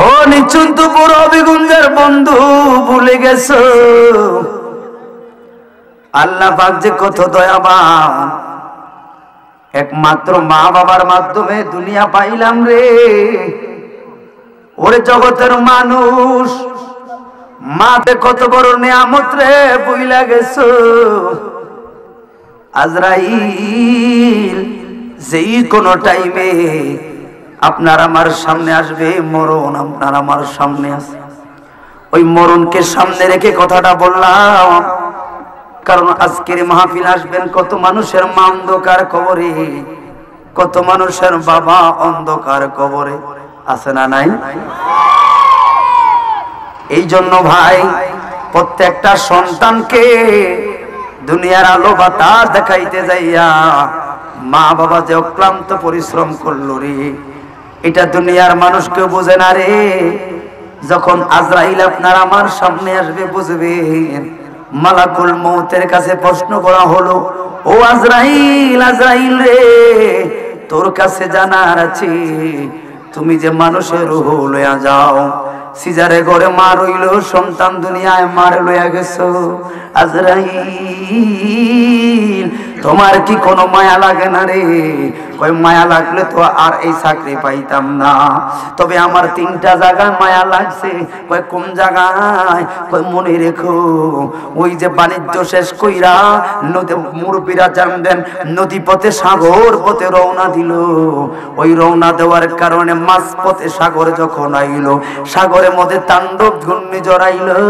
ও নিচুন্তপুর অবিগুঞ্জের বন্ধু ভুলে গেছো আল্লাহ পাক যে কত দয়াবান। একমাত্র মা বাবার মাধ্যমে দুনিয়া পাইলাম রে। ওরে জগতের মানুষ, মাতে কত বড় নিয়ামত রে, বুইলা গেছো। আজরাইল যেই কোনো টাইমে আপনার আমার সামনে আসবে, মরণ আপনার আমার সামনে আছে। ওই মরণকে সামনে রেখে কথাটা বললাম, কারণ আজকের মাহফিল আসবেন কত মানুষের মা অন্ধকার কবরে, কত মানুষের বাবা অন্ধকার কবরে, আছে না নাই? এই জন্য ভাই, প্রত্যেকটা সন্তানকে দুনিয়ার আলো বাতাস দেখাইতে যাইয়া মা বাবা যে অক্লান্ত পরিশ্রম করলো রে, এটা দুনিয়ার মানুষ কেউ বোঝে না রে। যখন আজরাইল আপনার আমার সামনে আসবে বুঝবেন। মালাকুল মউতের কাছে প্রশ্ন করা হলো, ও আজরাইল, আজরাইল রে, তোর কাছে জানার আছে তুমি যে মানুষের রূহ লইয়া যাও, সিজারে ঘরে মা রইল, সন্তান দুনিয়ায় মার লইয়া গেছো। আজরাইল তোমার কি কোনো মায়া লাগে না রে? কই মায়া লাগলে তো আর এই চাকরি পাইতাম না, তবে আমার তিনটা জায়গায় মায়া লাগছে। কই কোন জায়গায়? কই মনে রেখো, ওই যে বাণিজ্য শেষ কইরা নদী মুরব্বীরা জানবেন নদী পথে সাগর পথে রওনা দিল, ওই রওনা দেওয়ার কারণে মাছ পথে সাগর যখন আইলো, সাগরের মধ্যে তাণ্ডব ঘূর্ণিঝড় আইলো।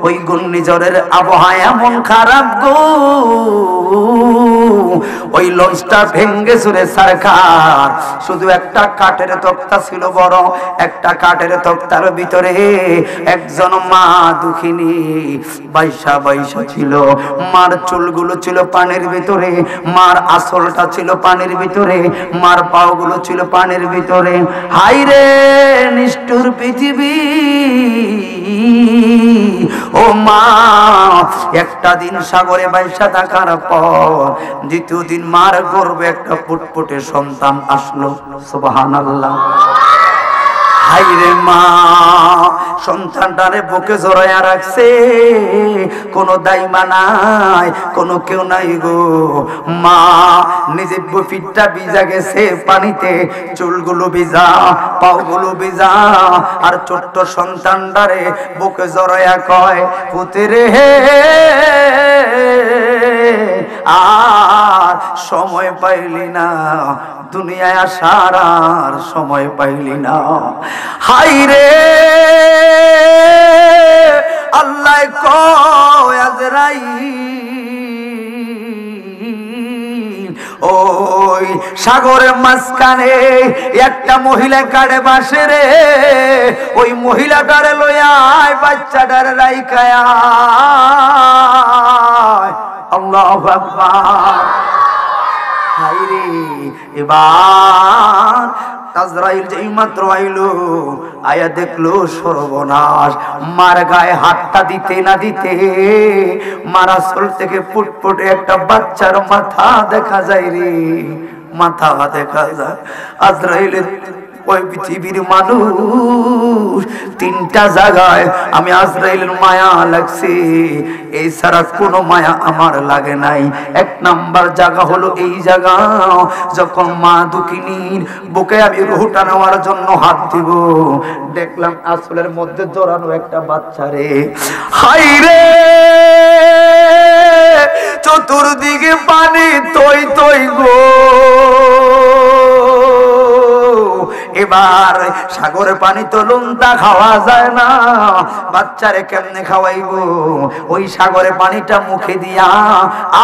ওই ঘূর্ণিঝড়ের আবহাওয়া এমন খারাপ গো, ওই লঞ্চটা ভেঙ্গে চুরে সারখার। শুধু একটা কাঠের তক্তা ছিল বড়, একটা কাঠের তক্তার ভিতরে একজন মা দুঃখিনী বাইশা বাইশা ছিল। মার চুলগুলো ছিল পানির ভিতরে, মার আসলটা ছিল পানির ভিতরে, মার পাওগুলো ছিল পানির ভিতরে। হাই রে নিষ্ঠুর পৃথিবী, ও মা, একটা দিন সাগরে বাইশা থাকার পর দ্বিতীয় দিন মার গর্ভে একটা ফুটফুটে সন্তান আসলো। সুবহানাল্লাহ। হাইরে মা, সন্তানটারে বুকে জড়াইয়া রাখছে, কোনো দাইমা নাই, কোনো কেউ নাই গো। মা নিজে পিঠটা ভিজা গেছে পানিতে, চুলগুলো ভিজা, পাগুলো ভিজা, আর ছোট্ট সন্তানটারে বুকে জড়াইয়া কয়, পুত্রে হে, আর সময় পাইলি না দুনিয়ায় আসার, আর সময় পাইলি না। হাই রে আল্লাহ কয় আজরাইল, ওই সাগরের মাঝখানে একটা মহিলা কাড়ে বাসে রে, ওই মহিলাটারে লইয়া বাচ্চাটারে রাইখায়। আল্লাহু আকবার। হাইরে এবার আজরাইল যেই মাত্র আইলো, আয়া দেখলো সর্বনাশ। মার গায়ে হাতটা দিতে না দিতে মার আসল থেকে ফুটফুটে একটা বাচ্চার মাথা দেখা যায় রে, মাথা দেখা যায়। আজরাইলের ওই পৃথিবীর মানুষ তিনটা জায়গায় আমি আজরাইলের মায়া লাগছে, এই ছাড়া কোনো মায়া আমার লাগে নাই। এক নাম্বার জায়গা হলো এই জায়গা, যখন মা দুঃখিনীর বুকে আমি রুহটা নেওয়ার জন্য হাত দিব, দেখলাম আসলের মধ্যে জড়ানো একটা বাচ্চা রে। হাই রে চতুর্দিকে পানি তৈ তৈ গো। এবার সাগরের পানি তো লুন্তা খাওয়া যায় না, বাচ্চারে কেমনে খাওয়াইবো? ওই সাগরের পানিটা মুখে দিয়া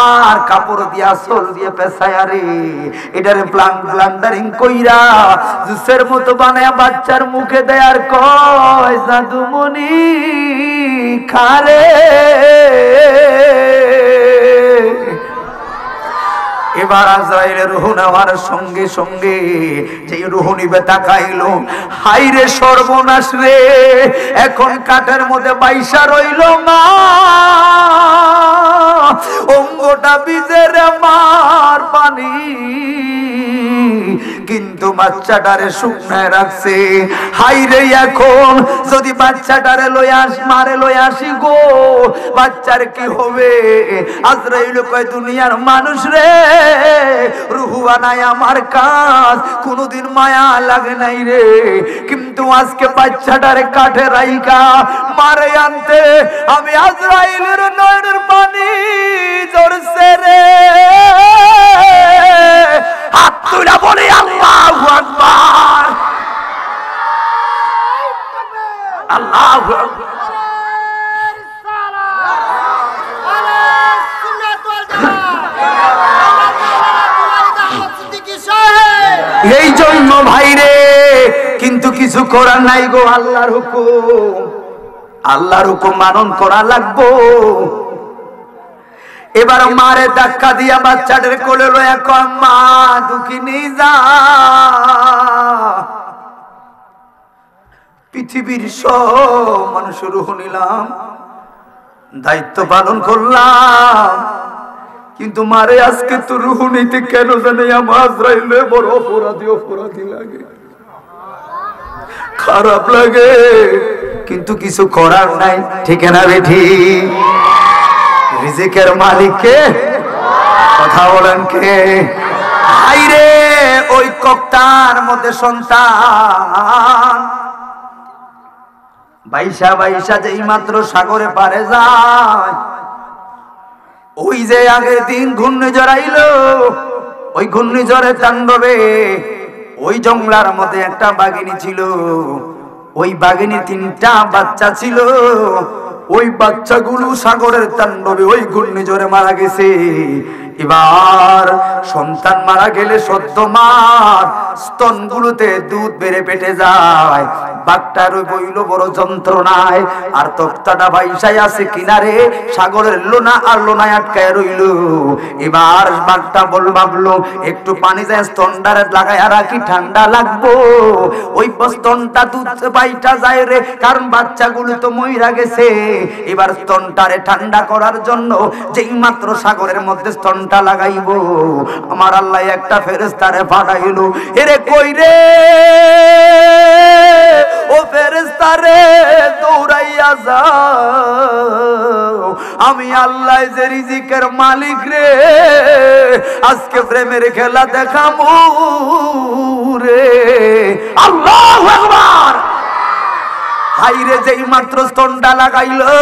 আর কাপড় দিয়া সোল দিয়ে পেছায়া রে, এটারে ব্লান্ডারিং কইরা জুসের মতো বানায়া বাচ্চার মুখে দেয়ার কয়, জাদুমণি খারে। এবার আজরাইলের রূহ নেওয়ার সঙ্গে সঙ্গে যে রূহ নিবে তাকাইলো, হাইরে সর্বনাশ রে, এখন কাঠের মধ্যে বাইশা রইল মা। অঙ্গটা ভিজে রে মার পানি, কিন্তু বাচ্চাটারে শুকনায় রাখছে। হাইরে এখন যদি বাচ্চাটারে মারে লই আসি গো, বাচ্চার কি হবে? আজরাইল কয় দুনিয়ার মানুষ রে, রুহু বানাই আমার কাজ, কোনদিন মায়া লাগে নাই রে, কিন্তু আজকে বাচ্চাটারে কাঠে রাইকা মারে আনতে আমি আজরাইলের নয়নের পানি ঝরছে রে। হাত তুলে বলি আল্লাহু আকবার, আল্লাহু আকবার। এই জন্য ভাইরে কিন্তু কিছু করার নাই গো, আল্লাহর হুকুম, আল্লাহর হুকুম পালন করা লাগবো। এবার মারে ধাক্কা দিয়া বাচ্চাদের কোলে লয়া কয় মা দুঃখিনী যা, পৃথিবীর সব মানুষের রূহ নিলাম, দায়িত্ব পালন করলাম, কিন্তু মারে আজকে তো রূহ নিতে কেন জানি আমার আজরাইলে বড় অপরাধী লাগে, খারাপ লাগে, কিন্তু কিছু করার নাই। ঠিক না বেঠি? রিজিকের মালিক কে? কথা বলেন কে? আইরে ওই কপ্তার মধ্যে সন্তান বাইশা বাইশা যেই মাত্র সাগরে পারে যায়, ওই যে আগের দিন ঘূর্ণিঝড় আইলো, ওই ঘূর্ণিঝড়ের তাণ্ডবে ওই জঙ্গলার মধ্যে একটা বাঘিনী ছিল, ওই বাঘিনী 3টা বাচ্চা ছিল, ওই বাচ্চাগুলো সাগরের তাণ্ডবে ওই ঘূর্ণিঝড়ে মারা গেছে। এবার সন্তান মারা গেলে সদ্য মার স্তনগুলোতে দুধ বেড়ে পেটে যায়, বাঘটার ওই বইল বড় যন্ত্রণায়, আর তক্তাটা ভাইসাই আছে কিনারে সাগরের লোনা, আর লোনায় আটকায় রইল। এবার বাঘটা ভাবলো একটু পানি যায় স্তনটারে লাগায় রাখি, ঠান্ডা লাগবো, ওই স্তনটা দুধ পাইটা যায় রে, কারণ বাচ্চাগুলো তো মইরা গেছে। এবার স্তনটারে ঠান্ডা করার জন্য যেই মাত্র সাগরের মধ্যে স্তনটা লাগাইবো, আমার আল্লাহ একটা ফেরেশতারে পাঠাইলো। এরে কই রে ও ফেরেশতারে, দৌড়াইয়া যাও, আমি আল্লাহ যে রিজিকের মালিক রে, আজকে প্রেমের খেলা দেখামু রে। আল্লাহু আকবার। হাইরে যেই মাত্র স্তনটা লাগাইলো,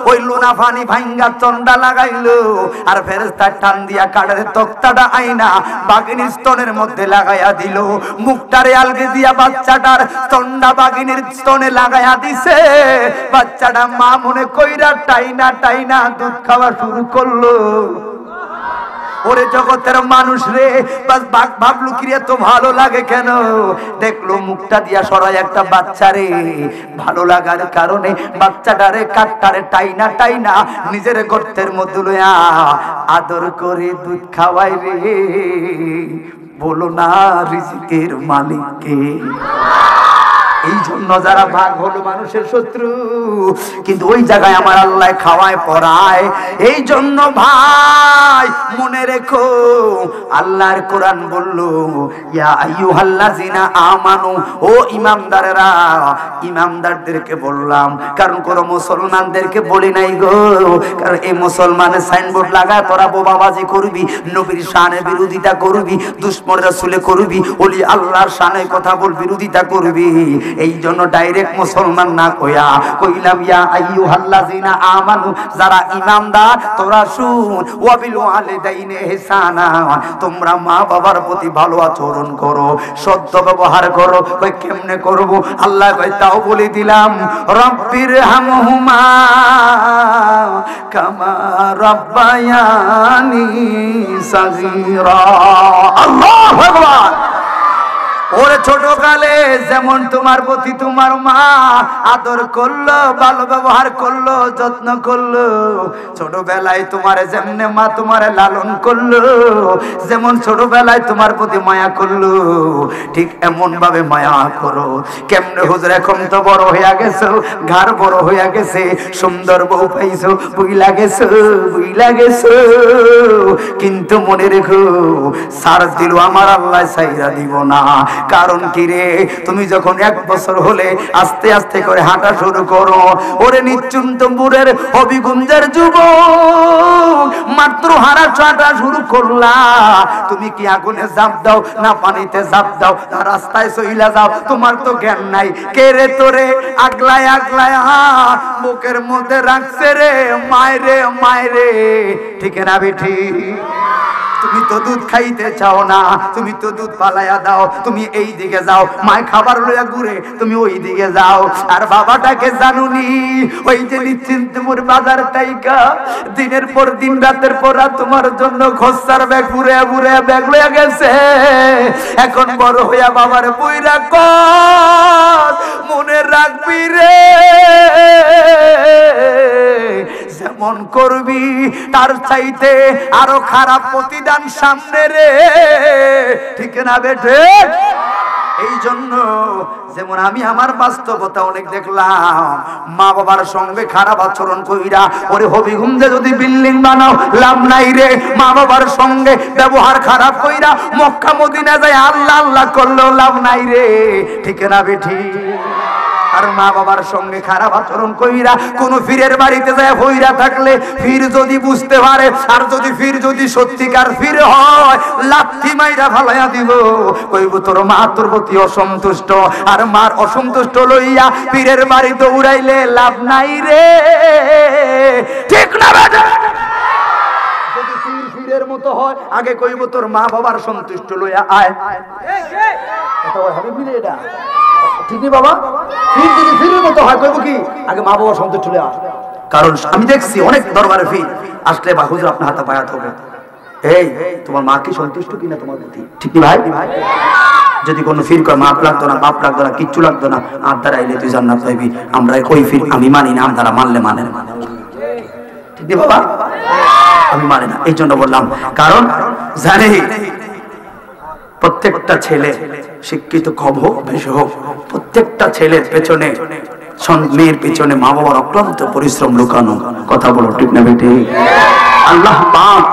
ওই লুনা পানি ভাঙ্গা স্তনটা লাগাইলো, আর ফেরেশতা টান দিয়া কাঠের তক্তাটা আইনা বাঘিনীর স্তনের মধ্যে লাগাইয়া দিল, মুখটারে আলগে দিয়া বাচ্চাটার স্তনটা বাঘিনীর স্তনে লাগাইয়া দিছে। বাচ্চাটা মা মনে কইরা টাইনা টাইনা দুধ খাওয়া শুরু করলো। ওরে জগতের মানুষ রে, বাস বাঘ ভাবলু কি এত ভালো লাগে কেন? দেখলো মুখটা দিয়া সরাই একটা বাচ্চারে, ভালো লাগার কারণে বাচ্চাটারে কাঠটারে টাইনা টাইনা নিজের গর্তের মধ্যে লইয়া আদর করে দুধ খাওয়াই রে। বলো না রিজিকের মালিক কে? এই জন্য যারা ভাগ হলো মানুষের শত্রু, কিন্তু ওই জায়গায় আমার আল্লাহ খাওয়ায় পড়ায়। এই জন্য ভাই মনে রেখো, আল্লাহর কোরআন বললো ইয়া আইয়ুহাল্লাযিনা আমানু, ও ইমানদারেরা, ইমানদারদেরকে বললাম, কারণ কোন মুসলমানদেরকে বলি নাই গো, কারণ এই মুসলমানের সাইনবোর্ড লাগায় তোরা বোবাবাজি করবি, নবীর শানের বিরোধিতা করবি, দুশমন রাসূলে করবি, ওলি আল্লাহর শানে কথা বল বিরোধিতা করবি। এই জন্য ডাইরেক্ট মুসলমান না কইয়া কইলাম ইয়া আইয়ুহাল্লাযিনা আমানু, যারা ঈমানদার তোরা শুন, ওয়া বিল ওয়ালিদাইনি ইহসানা, তোমরা মা বাবার প্রতি ভালো আচরণ করো, সদ্য ব্যবহার করো। কই কেমনে করব? আল্লাহ কই তাও বলে দিলাম, রব্বির হামহুমা কামা রব্বায়ানি সাগীরা। আল্লাহু আকবার। ওরে ছোটকালে যেমন তোমার প্রতি তোমার মা আদর করলো, ভালো ব্যবহার করলো, যত্ন করলো, ছোটবেলায় তোমার যেমনে মা তোমার লালন করলো, যেমন ছোটবেলায় তোমার প্রতি মায়া করলো, ঠিক এমন ভাবে মায়া করো। কেমনে হুজুর, এখন তো বড় হইয়া গেছো, ঘর বড় হইয়া গেছে, সুন্দর বউ পাইছো, বুইলা গেছো, কিন্তু মনে রেখো সার দিল আমার আল্লাহ সাইরা দিব না। কারণ কি রে, তুমি যখন 1 বছর হলে আস্তে আস্তে করে হাঁটা শুরু করো, ওরে নিশ্চিন্তপুরের হবিগঞ্জের যুবক মাত্র হাঁটা শুরু করলা, তুমি কি আগুনে ঝাঁপ দাও না পানিতে ঝাঁপ দাও না রাস্তায় চইলা যাও, তোমার তো জ্ঞান নাই। কে রে তোরে আগলায় বুকের মধ্যে রাখছে রে, মায়রে, ঠিক না বেঠি? তুমি তো দুধ খাইতে চাও না, তুমি তো দুধ পালাইয়া দাও, তুমি এই দিকে যাও, মায় খাবার লইয়া ঘুরে তুমি ওই দিকে যাও। আর বাবাটাকে জানুনি, ওই যে নিশ্চিন্তপুর বাজার টাইকা দিনের পর দিন রাতের পর রাত তোমার জন্য খোসার ব্যাগ ঘুরে ব্যাগ লইয়া গেছে। এখন বড় হইয়া বাবার বইরা কর মনে রাখবি রে, যেমন করবি তার চাইতে আরো খারাপ প্রতিদান সামনে রে, ঠিক না বেঠে? এই জন্য যেমন আমি আমার বাস্তবতা অনেক দেখলাম, মা বাবার সঙ্গে খারাপ আচরণ কইরা, ওরে হবিগঞ্জে যদি বিল্ডিং বানাও লাভ নাই রে, মা বাবার সঙ্গে ব্যবহার খারাপ কইরা মক্কা মদিনা যায় আল্লাহ করলেও লাভ নাই রে, ঠিক না বেঠি? আর মা বাবার সঙ্গে খারাপ আচরণ কইরা কোন ফিরের বাড়িতে যায় হইরা থাকলে, ফির যদি বুঝতে পারে, আর যদি সত্যিকার ফির হয়, লাথি মাইরা ফালাইয়া দিব, কইব তোর মা তোর প্রতি অসন্তুষ্ট, আর মার অসন্তুষ্ট লইয়া ফিরের বাড়ি দৌড়াইলে লাভ নাই রে, ঠিক না বেটা? যদি ফিরের মতো হয়, আগে কইব তোর মা বাবার সন্তুষ্ট লইয়া আয়। কথা হবে মিলে এটা, ঠিকই বাবা? ফির যদি ফিরের মতো হয়, কইব কি আগে মা বাবা সন্তুষ্ট চলে আস। কারণ আমি দেখছি অনেক দরবারে ফির আসলে বা হুজুর আপনার হাতে পায়া হবে, এই তোমার মা কি সন্তুষ্ট কিনা তোমার প্রতি, ঠিক কি ভাই? যদি কোনো ফির কয় মা লাগতো না, বাপ লাগতো না, কিচ্ছু লাগতো না, আর দ্বারা আইলে তুই জান্নাত পাইবি, আমরা কই ফির আমি মানি না, আমরা মানলে মানে ঠিক বাবা, আমি মানি না। এই জন্য বললাম, কারণ জানি প্রত্যেকটা ছেলে শিক্ষিত কম হোক বেশি হোক, প্রত্যেকটা ছেলের পেছনে মেয়ের পেছনে মা বাবার অক্লান্ত পরিশ্রম লুকানো। কথা বলো, ঠিক না বেটি? আল্লাহ পাক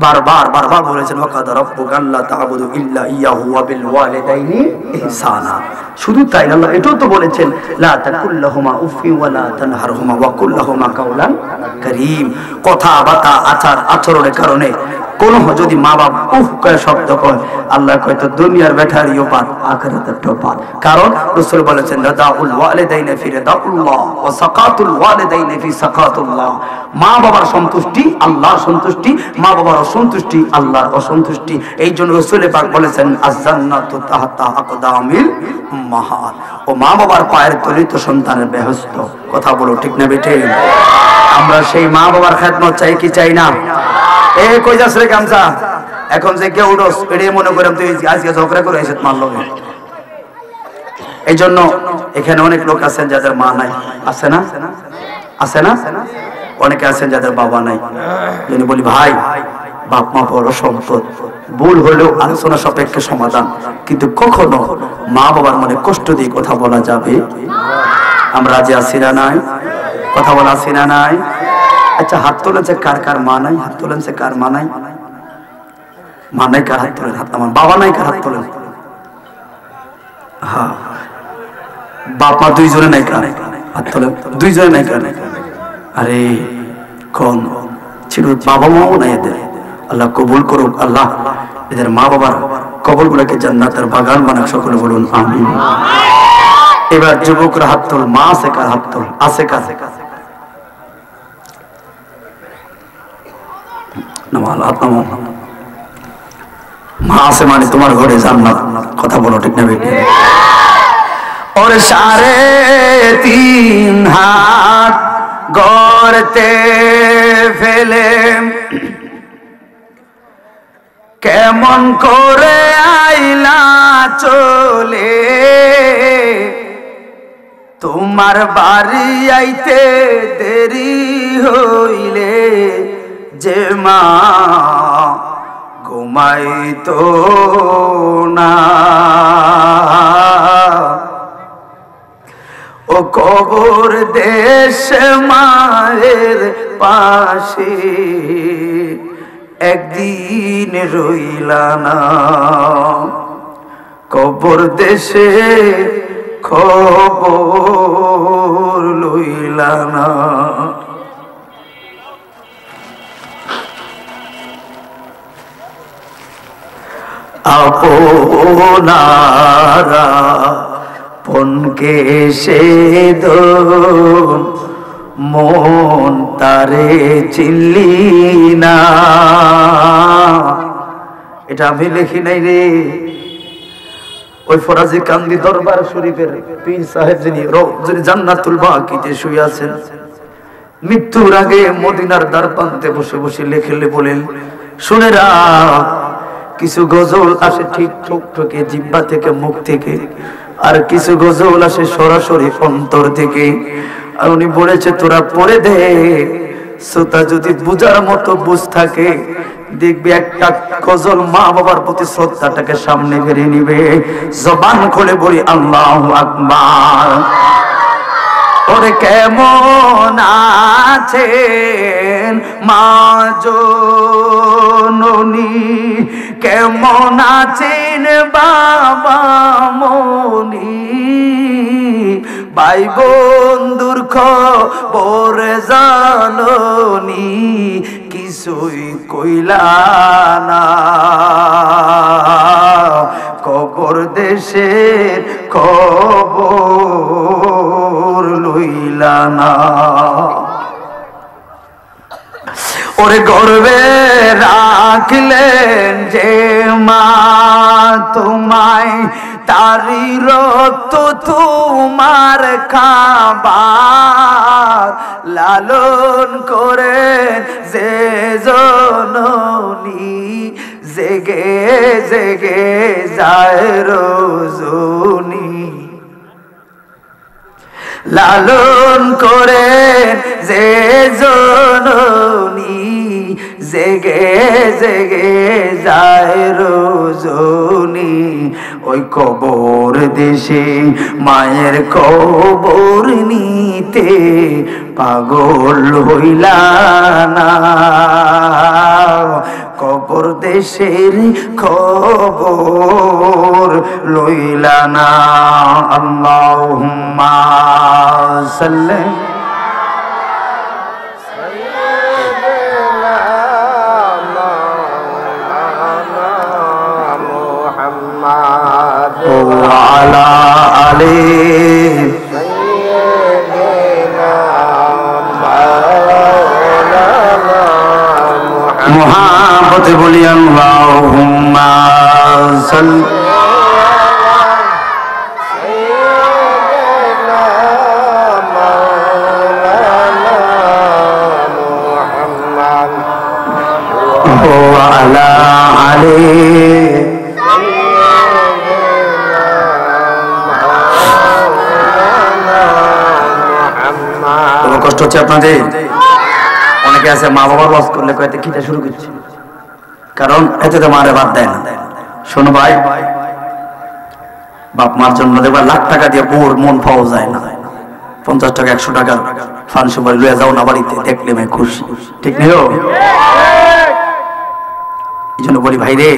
বারবার বলেছেন, ওয়াকাদা রাব্বুকা আল্লা তা'বুদু ইল্লা ইয়াহু ওয়া বিল ওয়ালিদাইনি ইহসানা। শুধু তাই আল্লাহ এটাও তো বলেছেন, লা তাকুল লাহুমা উফি ওয়া লা তানহারহুমা ওয়া কুল লাহুমা কাওলান কারীম। কথা বাতা আচরণের কারণে কোন যদি মা বাপ উফ করে শব্দ কয়, আল্লাহ কয় তো দুনিয়ার ব্যাটারিও পাত, আখিরাতের টোপাত। কারণ রাসূল বলেছেন, রাদাউল ওয়ালিদাইনি ফি রাদাউল্লাহ ওয়া সাকাতুল ওয়ালিদাইনি ফি সাকাতুল্লাহ। মা বাবার সন্তুষ্টি আল্লাহর সন্তুষ্টি, মা বাবার অসন্তুষ্টি আল্লাহর অসন্তুষ্টি। এই জন্য রাসূল পাক বলেছেন, আজ-জান্নাতু তাহতা আকদামিল উম্মাহাত। ও মা বাবার পায়ের তলিত সন্তানের বেহেশত। কথা বলো, ঠিক না বেটে? আমরা সেই মা বাবার খেদমত চাই কি চাই না? এ কই যাস রে গামছা, এখন যে কেউ উঠোস এটাই মনে করেন তুই আজকে ঝগড়া করে এসে মারলো। এই জন্য এখানে অনেক লোক আছেন যাদের মা নাই, আছে না? আছে না? অনেকে আছেন যাদের বাবা নাই। যদি বলি ভাই, বাপ মা বড় সম্পদ, ভুল হলেও আলোচনা সাপেক্ষে সমাধান, কিন্তু কখনো মা বাবার মনে কষ্ট দিয়ে কথা বলা যাবে? আমরা আজ আছি না নাই? কথা বলা আছি না নাই? আচ্ছা, হাত তোলেন যে কার মা নাই? হাত তোলেন যে কার মা নাই? মা নাই কার হাত তোলেন? হাত আমার বাবা নাই কার হাত তোলেন? হ্যাঁ, বাপ মা দুইজনে নাই কার হাত তোলেন? দুইজনে নাই কার? আরে কোন ছিল বাবা মাও নাই এদের। আল্লাহ কবুল করুক, আল্লাহ এদের মা বাবার কবর গুলোকে জান্নাতের বাগান বানাক। সকলে বলুন আমিন। এবার যুবকরা হাত তোল, মা আছে কার? হাত তোল, আছে কাছে মা আছে মানে তোমার ঘরে জান্নাত। কথা বলো, ঠিক না বেটি? ওর 3.5 হাত গড়তে ফেলে কেমন করে আইলা চলে তোমার বাড়ি আইতে দেরি হইলে যে মা ঘুমাইতো না ও কবর দেশ মায়ের পাশে একদিন রইলা না কবর দেশে খবর লইলা না আপনারা পনকে সে দোন মন তারে চিনলি না এটা আমি লিখি নাই রে ওই ফরাজি কান্দি দরবার শরীফের পীর সাহেব যিনি জান্নাতুল বাকিতে শুয়ে আছেন মৃত্যুর আগে মদিনার দ্বারপ্রান্তে বসে বসে লেখলে বলেন শুনে রাখ কিছু গজল আসে ঠিক ঠোকে জিহ্বা থেকে মুখ থেকে আর কিছু গজল আসে সরাসরি অন্তর থেকে আর উনি বলেছে তোরা পড়ে দে শ্রোতা যদি বুঝার মতো বুঝ থাকে দেখবি একটা গজল মা বাবার প্রতি শ্রদ্ধাটাকে সামনে বেরিয়ে নিবে জবান খুলে বলি আল্লাহু আকবার ওরে কেমন আছেন মা জননী কেমন আছেন বাবা মনি ভাই বন্ধুর খবর জাননি কিছুই কইলা না কবর দেশের খবর লইলা না ওরে গর্বে রাখলেন যে মা তোমায় তারি রক্ত তোমার খাবার লালন করেন যে জননী জেগে জেগে যায় রজনী লালন করেন যে জননী জেগে জেগে যায় রজনী ওই কবর দেশে মায়ের কবর নিতে পাগল হইলা না কবর দেশের খবর লইলা না আল্লাহুম্মা সাল্লি وعلى آله محمد بولي اللهم صل وعلى آله কষ্ট হচ্ছে আপনাদের অনেকে আছে মা বাবার ওয়াজ করলে কয়েকটা খিটা শুরু করছে কারণ এতে তো মারে বাদ দেয় না শোনো ভাই বাপ মার জন্য দেখবা লাখ টাকা দিয়ে বোর মন পাওয়া যায় না 50 টাকা 100 টাকা ফান সুপারি লয়ে যাও না বাড়িতে দেখলে আমি খুশি ঠিক নেই এই জন্য বলি ভাই রে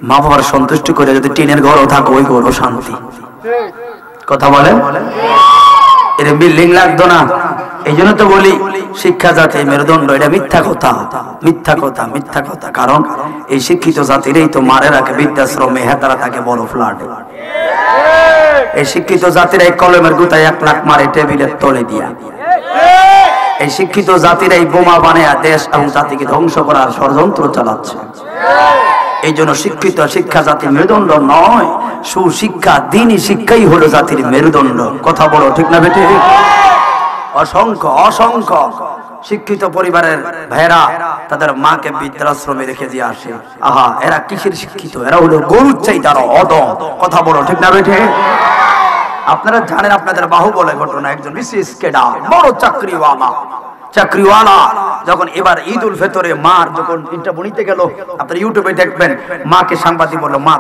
মা বাবার সন্তুষ্ট করে যদি টিনের ঘরও থাকো ওই ঘরও শান্তি কথা বলেন এর বিল্ডিং লাগতো না এই জন্য তো বলি শিক্ষা জাতি মেরুদণ্ড এটা মিথ্যা কথা মিথ্যা কথা মিথ্যা কথা কারণ এই শিক্ষিত জাতিরই তো মারে রাখে বৃদ্ধাশ্রমে হেতারা থাকে বড় ফ্ল্যাটে এই শিক্ষিত জাতিরাই কলমের গুতায় 1 লাখ মারে টেবিলের তলে দিয়া এই শিক্ষিত জাতিরাই বোমা বানায়া দেশ এবং জাতিকে ধ্বংস করার ষড়যন্ত্র চালাচ্ছে এই জন্য শিক্ষিত শিক্ষা জাতির মেরুদণ্ড নয় সুশিক্ষা দ্বীনি শিক্ষাই হলো জাতির মেরুদণ্ড কথা বলো ঠিক না বেটে অসংখ্য অসংখ্য শিক্ষিত পরিবারের ভাইরা তাদের মাকে বৃদ্ধাশ্রমে রেখে দিয়ে আসে। আহা, এরা কিসের শিক্ষিত? এরা হলো গরুর চাইতে আরো অদম। কথা বলো ঠিক না বেঠে? আপনারা জানেন, আপনাদের বাহুবলে ঘটনা, একজন বিশেষ ক্যাডার, বড় চাকরিওয়ালা যখন এবার ঈদ উল ফিতরে মার যখন ইন্টারভিউ নিতে গেল, আপনারা ইউটিউবে দেখবেন, মাকে সাংবাদিক বলল, মা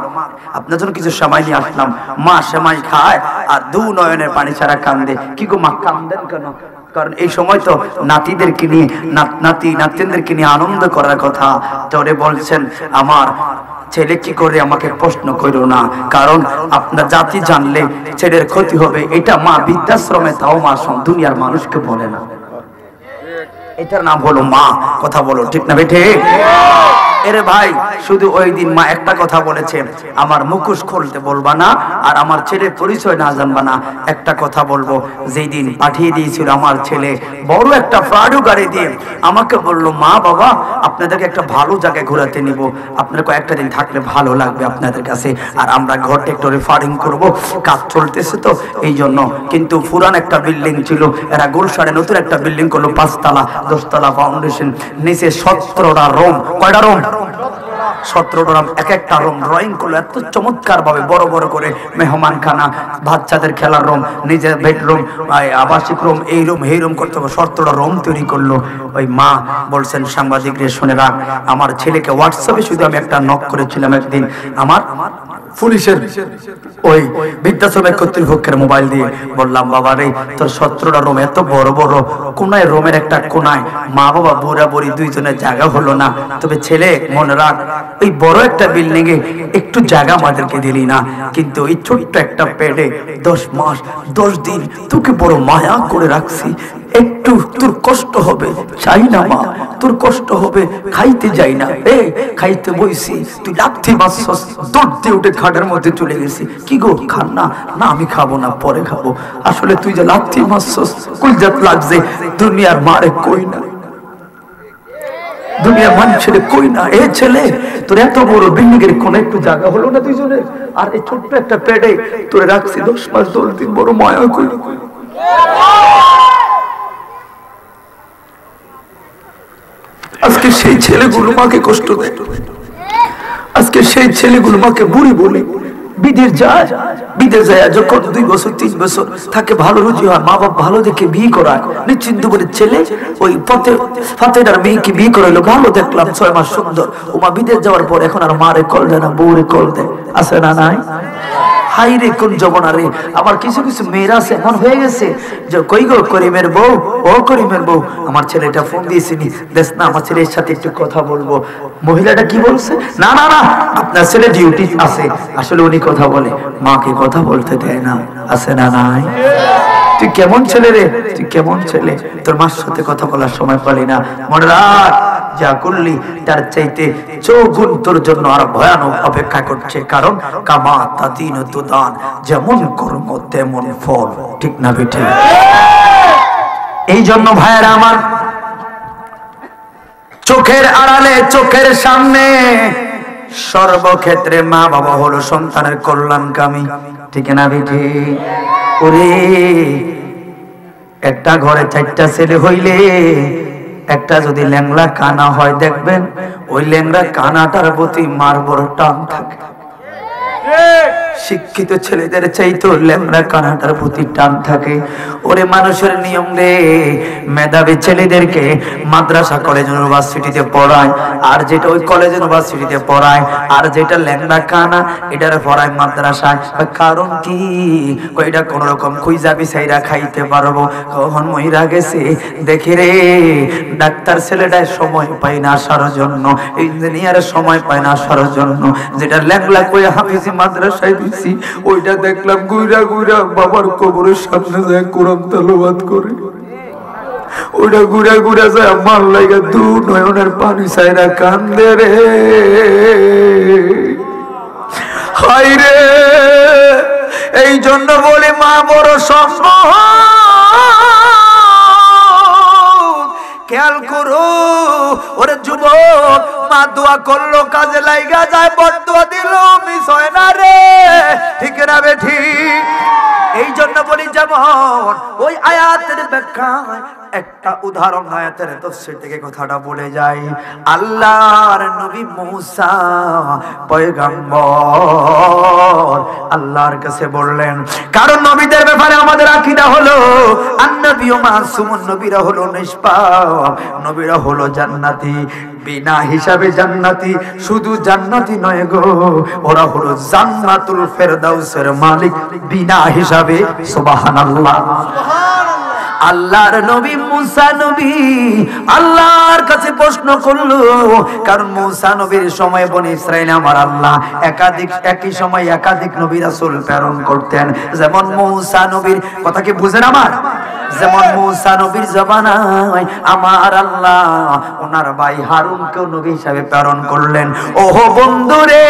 আপনার জন্য কিছু সেমাই নিয়ে আসলাম। মা সেমাই খায় আর দু নয়নের পানি ছাড়া কান্দে। কি গো মা, কান্দেন কেন? কারণ এই সময় তো নাতিদেরকে নিয়ে, নাতিদেরকে নিয়ে আনন্দ করার কথা। তোরে বলছেন, আমার ছেলে কি করে আমাকে প্রশ্ন করো না, কারণ আপনার জাতি জানলে ছেলের ক্ষতি হবে। এটা মা বৃদ্ধাশ্রমে, তাও মা দুনিয়ার মানুষকে বলে না। এটার নাম হলো মা। কথা বলো ঠিক না বেঠে? এরে ভাই, শুধু ওই দিন মা একটা কথা বলেছে, আমার মুখোশ খুলতে বলবা না আর আমার ছেলের পরিচয় না জানবা না। একটা কথা বলবো, যেই দিন পাঠিয়ে দিয়েছিল আমার ছেলে বড় একটা প্রাডো গাড়ি দিয়ে, আমাকে বললো, মা বাবা আপনাদেরকে একটা ভালো জায়গায় ঘোরাতে নিব, আপনারা কয়েকটা দিন থাকলে ভালো লাগবে আপনাদের কাছে, আর আমরা ঘরটা একটু রিফারিং করব, কাজ চলতেছে তো এই জন্য। কিন্তু পুরান একটা বিল্ডিং ছিল, এরা গুলশানে নতুন একটা বিল্ডিং করলো, 5 তলা 10 তলা ফাউন্ডেশন, নিচে 17টা রুম। কয়টা রুম? 17টা রুম। এক একটা রুম ড্রয়িং করলো এত চমৎকার ভাবে, বড় বড় করে মেহমানখানা, বাচ্চাদের খেলার রুম, নিজের বেডরুম, আবাসিক রুম, এই রুম এই রুম করতে 17টা রুম তৈরি করলো। ওই মা বলছেন, সাংবাদিকদের শুনে রাখ, আমার ছেলেকে হোয়াটসঅ্যাপে শুধু আমি একটা নক করেছিলাম একদিন, আমার পুলিশের ওই বৃদ্ধাশ্রমের কর্তৃপক্ষের মোবাইল দিয়ে বললাম, বাবা রে তোর 17টা রুম, এত বড় বড়, কোনায় রুমের একটা কোনায় মা বাবা বুড়া বুড়ি দুইজনের জায়গা হলো না, তবে ছেলে মনে রাখ, ওই বড় একটা বিল্ডিং এ একটু জায়গা আমাদেরকে দিলি না, কিন্তু ওই ছোট্ট একটা পেটে 10 মাস 10 দিন তোকে বড় মায়া করে রাখছি, একটু তোর কষ্ট হবে, চাই না মা তোর কষ্ট হবে, খাইতে যাই না, খাইতে বইছি, তুই লাথি মারছস, দৌড়তে উঠে খাটের মধ্যে চলে গেছি, কি গো খান না? না আমি খাবো না, পরে খাবো। আসলে তুই যে লাথি মারছস, কইজাত লাগছে, দুনিয়ার মারে কই না, দুনিয়ার মানুষের কই না। এ ছেলে, তোর এত বড় বিল্ডিং এর কোন একটু জায়গা হলো না দুইজনের, আর এই ছোট্ট একটা পেটে তোরে রাখছি 10 মাস 10 দিন, বড় মায়া কইল। আজকে সেই ছেলেগুলো মাকে কষ্ট দেয়, আজকে সেই ছেলেগুলো মাকে বুড়ি বলে বিদেশ যায়, বিদেশ যায় যখন 2 বছর 3 বছর থাকে, ভালো রুজি হয়, মা বাপ ভালো দেখে বিয়ে করায়, নিশ্চিন্ত করে ছেলে ওই ফাতেদার মেয়েকে বিয়ে করাইলো, ভালো দেখলাম 6 মাস সুন্দর, ও মা বিদেশ যাওয়ার পর এখন আর মারে কল দেয় না, বউরে কল দেয়, আছে না নাই? হাই রে কোন জমানা রে। আবার কিছু কিছু মেয়েরা আছে এমন হয়ে গেছে যে, কই গো করিমের বউ, ও করিমের বউ, আমার ছেলেটা ফোন দিয়েছিনি, দেখ না আমার ছেলের সাথে একটু কথা বলবো। মহিলাটা কি বলছে, না না না আপনার ছেলে ডিউটি আছে, আসলে উনি কথা বলে, মাকে কথা বলতে দেয় না, আছে না নাই? তুই কেমন ছেলে রে, তুই কেমন ছেলে, তোর মার সাথে কথা বলার সময় পালি না। মনে রাখ, যা করলি তার চাইতে 4 গুণ তোর জন্য আর ভয়ানক অপেক্ষা করছে, কারণ কামা তাদিন তুদান, যেমন কর্ম তেমন ফল, ঠিক না বেঠে? এই জন্য ভাইয়েরা আমার, চোখের আড়ালে চোখের সামনে সর্বক্ষেত্রে মা বাবা হলো সন্তানের কল্যাণকামী, ঠিক না বেঠে? ওরে একটা ঘরে 4টা ছেলে হইলে একটা যদি ল্যাংলা কানা হয়, দেখবেন ওই ল্যাংলা কানাটার প্রতি মার বড় টান থাকে। শিক্ষিত ছেলেদের চাইতো ল্যাংড়া কানাটার প্রতি টান থাকে। ওরে মানুষের নিয়ম রে, মেধাবী ছেলেদেরকে মাদ্রাসা কলেজ ইউনিভার্সিটিতে পড়ায়, আর যেটা ওই কলেজ ইউনিভার্সিটিতে পড়ায়, আর যেটা ল্যাংড়া কানা এটারে পড়ায় মাদ্রাসায়। কারণ কি, কইটা কোন রকম খুঁজা বিচাইরা খাইতে পারবো, কখন মহিরা গেছে দেখি রে। ডাক্তার ছেলেটায় সময় পায় না আসার জন্য, ইঞ্জিনিয়ারের সময় পায় না আসার জন্য, যেটা ল্যাংলা কই হাফিজি মাদ্রাসায় দিছি, ওইটা দেখলাম গুইরা গুইরা বাবার কবরের সামনে যায় কোরআন তেলাওয়াত করে। ওইটা গুড়া গুড়া যায় আমার লাগা 2 নয়নের পানি ছাইরা কান্দে রে। হাই রে, এই জন্য বলি মা বড় সম্পদ, খেয়াল করো। ওরে যুবক, মা দোয়া করলো কাজে লাইগা যায়, বড় দোয়া দিল মিস হয় না রে, ঠিক না বেঠি? এই জন্য বলি যেমন ওই আয়াতের ব্যাখ্যায় একটা উদাহরণ আয়াতের তাফসীর থেকে কথাটা বলে যায়। আল্লাহর নবী মূসা পয়গম্বর আল্লাহর কাছে বললেন, কারণ নবীদের ব্যাপারে আমাদের আকীদা হলো আন-নবিয়্যু মাসুমুন, নবীরা হলো নিষ্পাপ, নবীরা হলো জান্নাতি, বিনা হিসাবে জান্নাতি। শুধু জান্নাতি নয় গো, ওরা হলো জান্নাতুল ফেরদাউসের মালিক বিনা হিসাবে। সুবহানাল্লাহ। আল্লাহর নবী মূসা নবী আল্লাহর কাছে প্রশ্ন করলো, কারণ মূসা নবীর সময় বনি ইসরাইল আমার আল্লাহ একই সময় একাধিক নবী রাসূল প্রেরণ করতেন। যেমন মূসা নবীর কথা কি বুঝেন আমার? যেমন মূসা নবীর জামানায় আমার আল্লাহ ওনার ভাই হারুনকেও নবী হিসাবে প্রেরণ করলেন। ওহো বন্ধুরে,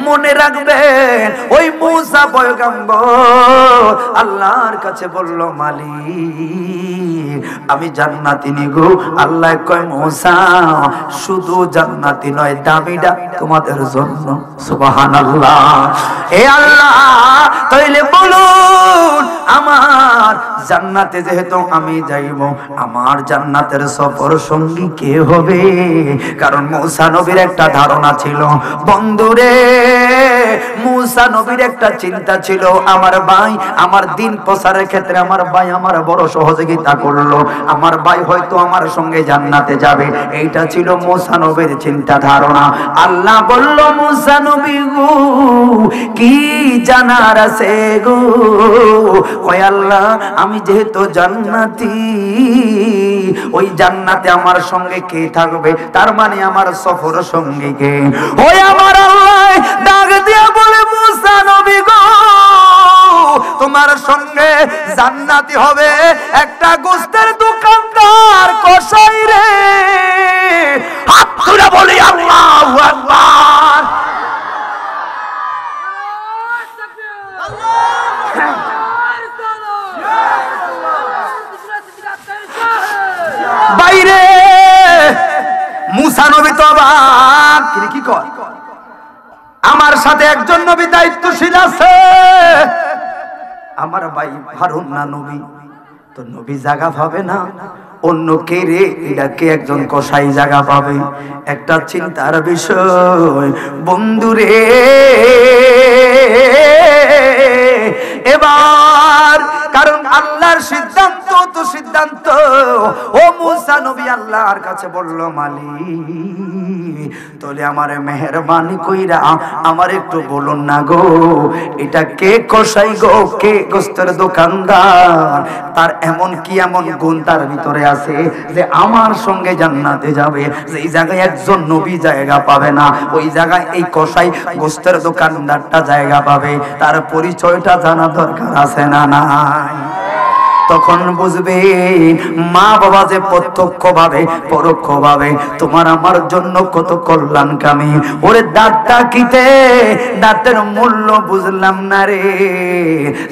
মনে রাখবেন ওই মূসা পয়গম্বর আল্লাহর কাছে বলল, মালিক আমি জান্নাতি নিগো। আল্লাহ কয়, মূসা শুধু জান্নাতি নয়, দামিটা তোমাদের জন্য। সুবহানাল্লাহ। এ আল্লাহ, তাইলে বলুন আমার জান্নাতে যেহেতু আমি যাইব, আমার জান্নাতের সফর সঙ্গী কে হবে? কারণ মূসা নবীর একটা ধারণা ছিল বন্ধুরে, মূসা নবীর একটা চিন্তা ছিল, আমার ভাই আমার দিন প্রচারের ক্ষেত্রে আমার ভাই আমার বড় সহযোগিতা করলো, আমার ভাই হয়তো আমার সঙ্গে জান্নাতে যাবে। এইটা ছিল মূসা নবীর চিন্তা ধারণা। আল্লাহ বলল, মূসা নবী গো কি জানার আছে গো? ওই আল্লাহ আমি যেহেতু জান্নাতি, ওই জান্নাতে আমার সঙ্গে কে থাকবে? তার মানে আমার সফর সঙ্গী কে? ওই আমার আল্লাহ ডাক দিয়া বলে, মূসা নবী গো তোমার সঙ্গে জান্নাতি হবে একটা গোস্তের দোকানদার কসাই রে। হাত তুলে বলি আল্লাহু আকবার। বাইরে মূসা নবী তো অবাক, কি কর? আমার সাথে একজন নবী দায়িত্বশীল আছে, আমার ভাই হারুন না নবী, তো নবী জায়গা পাবে না, অন্য কে রে? এটাকে একজন কসাই জায়গা পাবে। একটা চিন্তার বিষয় বন্ধুরে। এবার কারণ আল্লাহর সিদ্ধান্ত তো সিদ্ধান্ত। ও মূসা নবী আল্লাহর কাছে বলল, মালিক তাহলে আমার মেহেরবানি কইরা আমার একটু বলুন না গো, এটা কে কসাই গো, কে গোস্তের দোকানদার? তার এমন কি এমন গুণ তার ভিতরে আছে যে আমার সঙ্গে জান্নাতে যাবে? যেই জায়গায় একজন নবী জায়গা পাবে না, ওই জায়গায় এই কসাই গোস্তের দোকানদারটা জায়গা পাবে। তার পরিচয়টা জানা দরকার আছে না নাই? তখন বুঝবে মা বাবা যে প্রত্যক্ষ ভাবে পরোক্ষ ভাবে তোমার আমার জন্য কত কল্যাণকামী। ওরে দাঁতটা কিতে, দাঁতের মূল্য বুঝলাম না রে।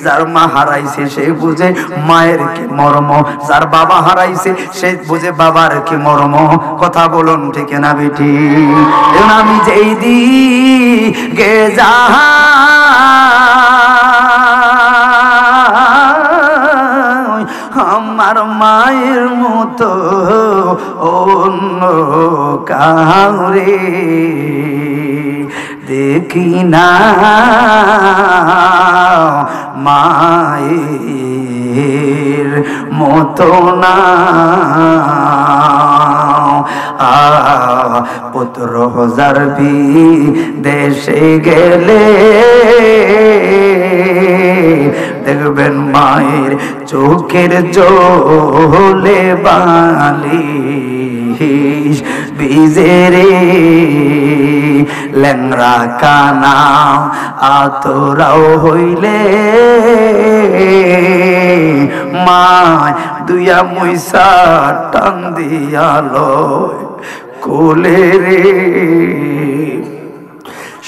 যার মা হারাইছে সে বুঝে মায়ের কি মর্ম, যার বাবা হারাইছে সে বুঝে বাবার কি মর্ম। কথা বলুন ঠিক না বেটি? আমি যেই দিকে যাহা আমার মায়ের মতো অন্য কাউরে দেখি না, মায়ের মতো না। পুত্র হাজার দেশে গেলে দেখবেন মায়ের চোখের জলে বালিশ ভিজে রে। ল্যাংরা কানা আতরাও হইলে মায় দুয়া মুইসা টান দিয়ালো কোলে রে।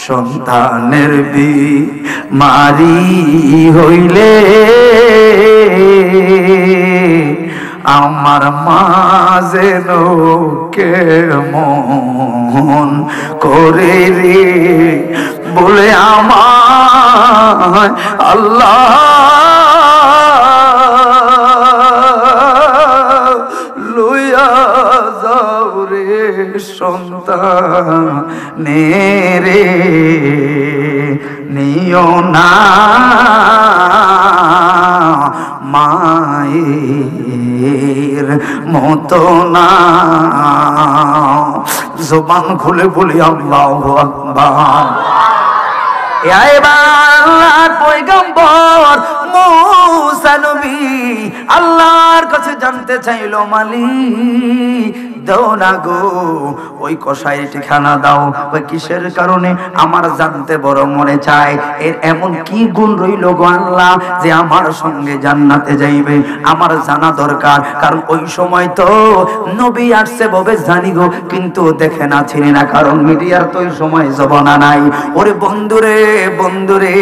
সন্তানের বিমারি হইলে আমার মা যেন কেমন করে রে বলে আমায় আল্লাহ লইয়া যাও রে সন্তানেরে নিও না মায়ের মতো না। জবান খুলে বলি আল্লাহু আকবার। আল্লাহর পয়গম্বর মুসা নবী আল্লাহর কাছে জানতে চাইলো, মালিক দাও না গো, ওই কসাই ঠিকানা দাও, ওই কিসের কারণে আমার জানতে বড় মনে চায়, এর এমন কি গুণ রইল গো আল্লাহ যে আমার সঙ্গে জান্নাতে যাইবে, আমার জানা দরকার। কারণ ওই সময় তো নবী আসছে ববে জানি গো, কিন্তু দেখে না চিনি না, কারণ মিডিয়ার তো ওই সময় জমানা নাই। ওরে বন্ধুরে বন্ধুরে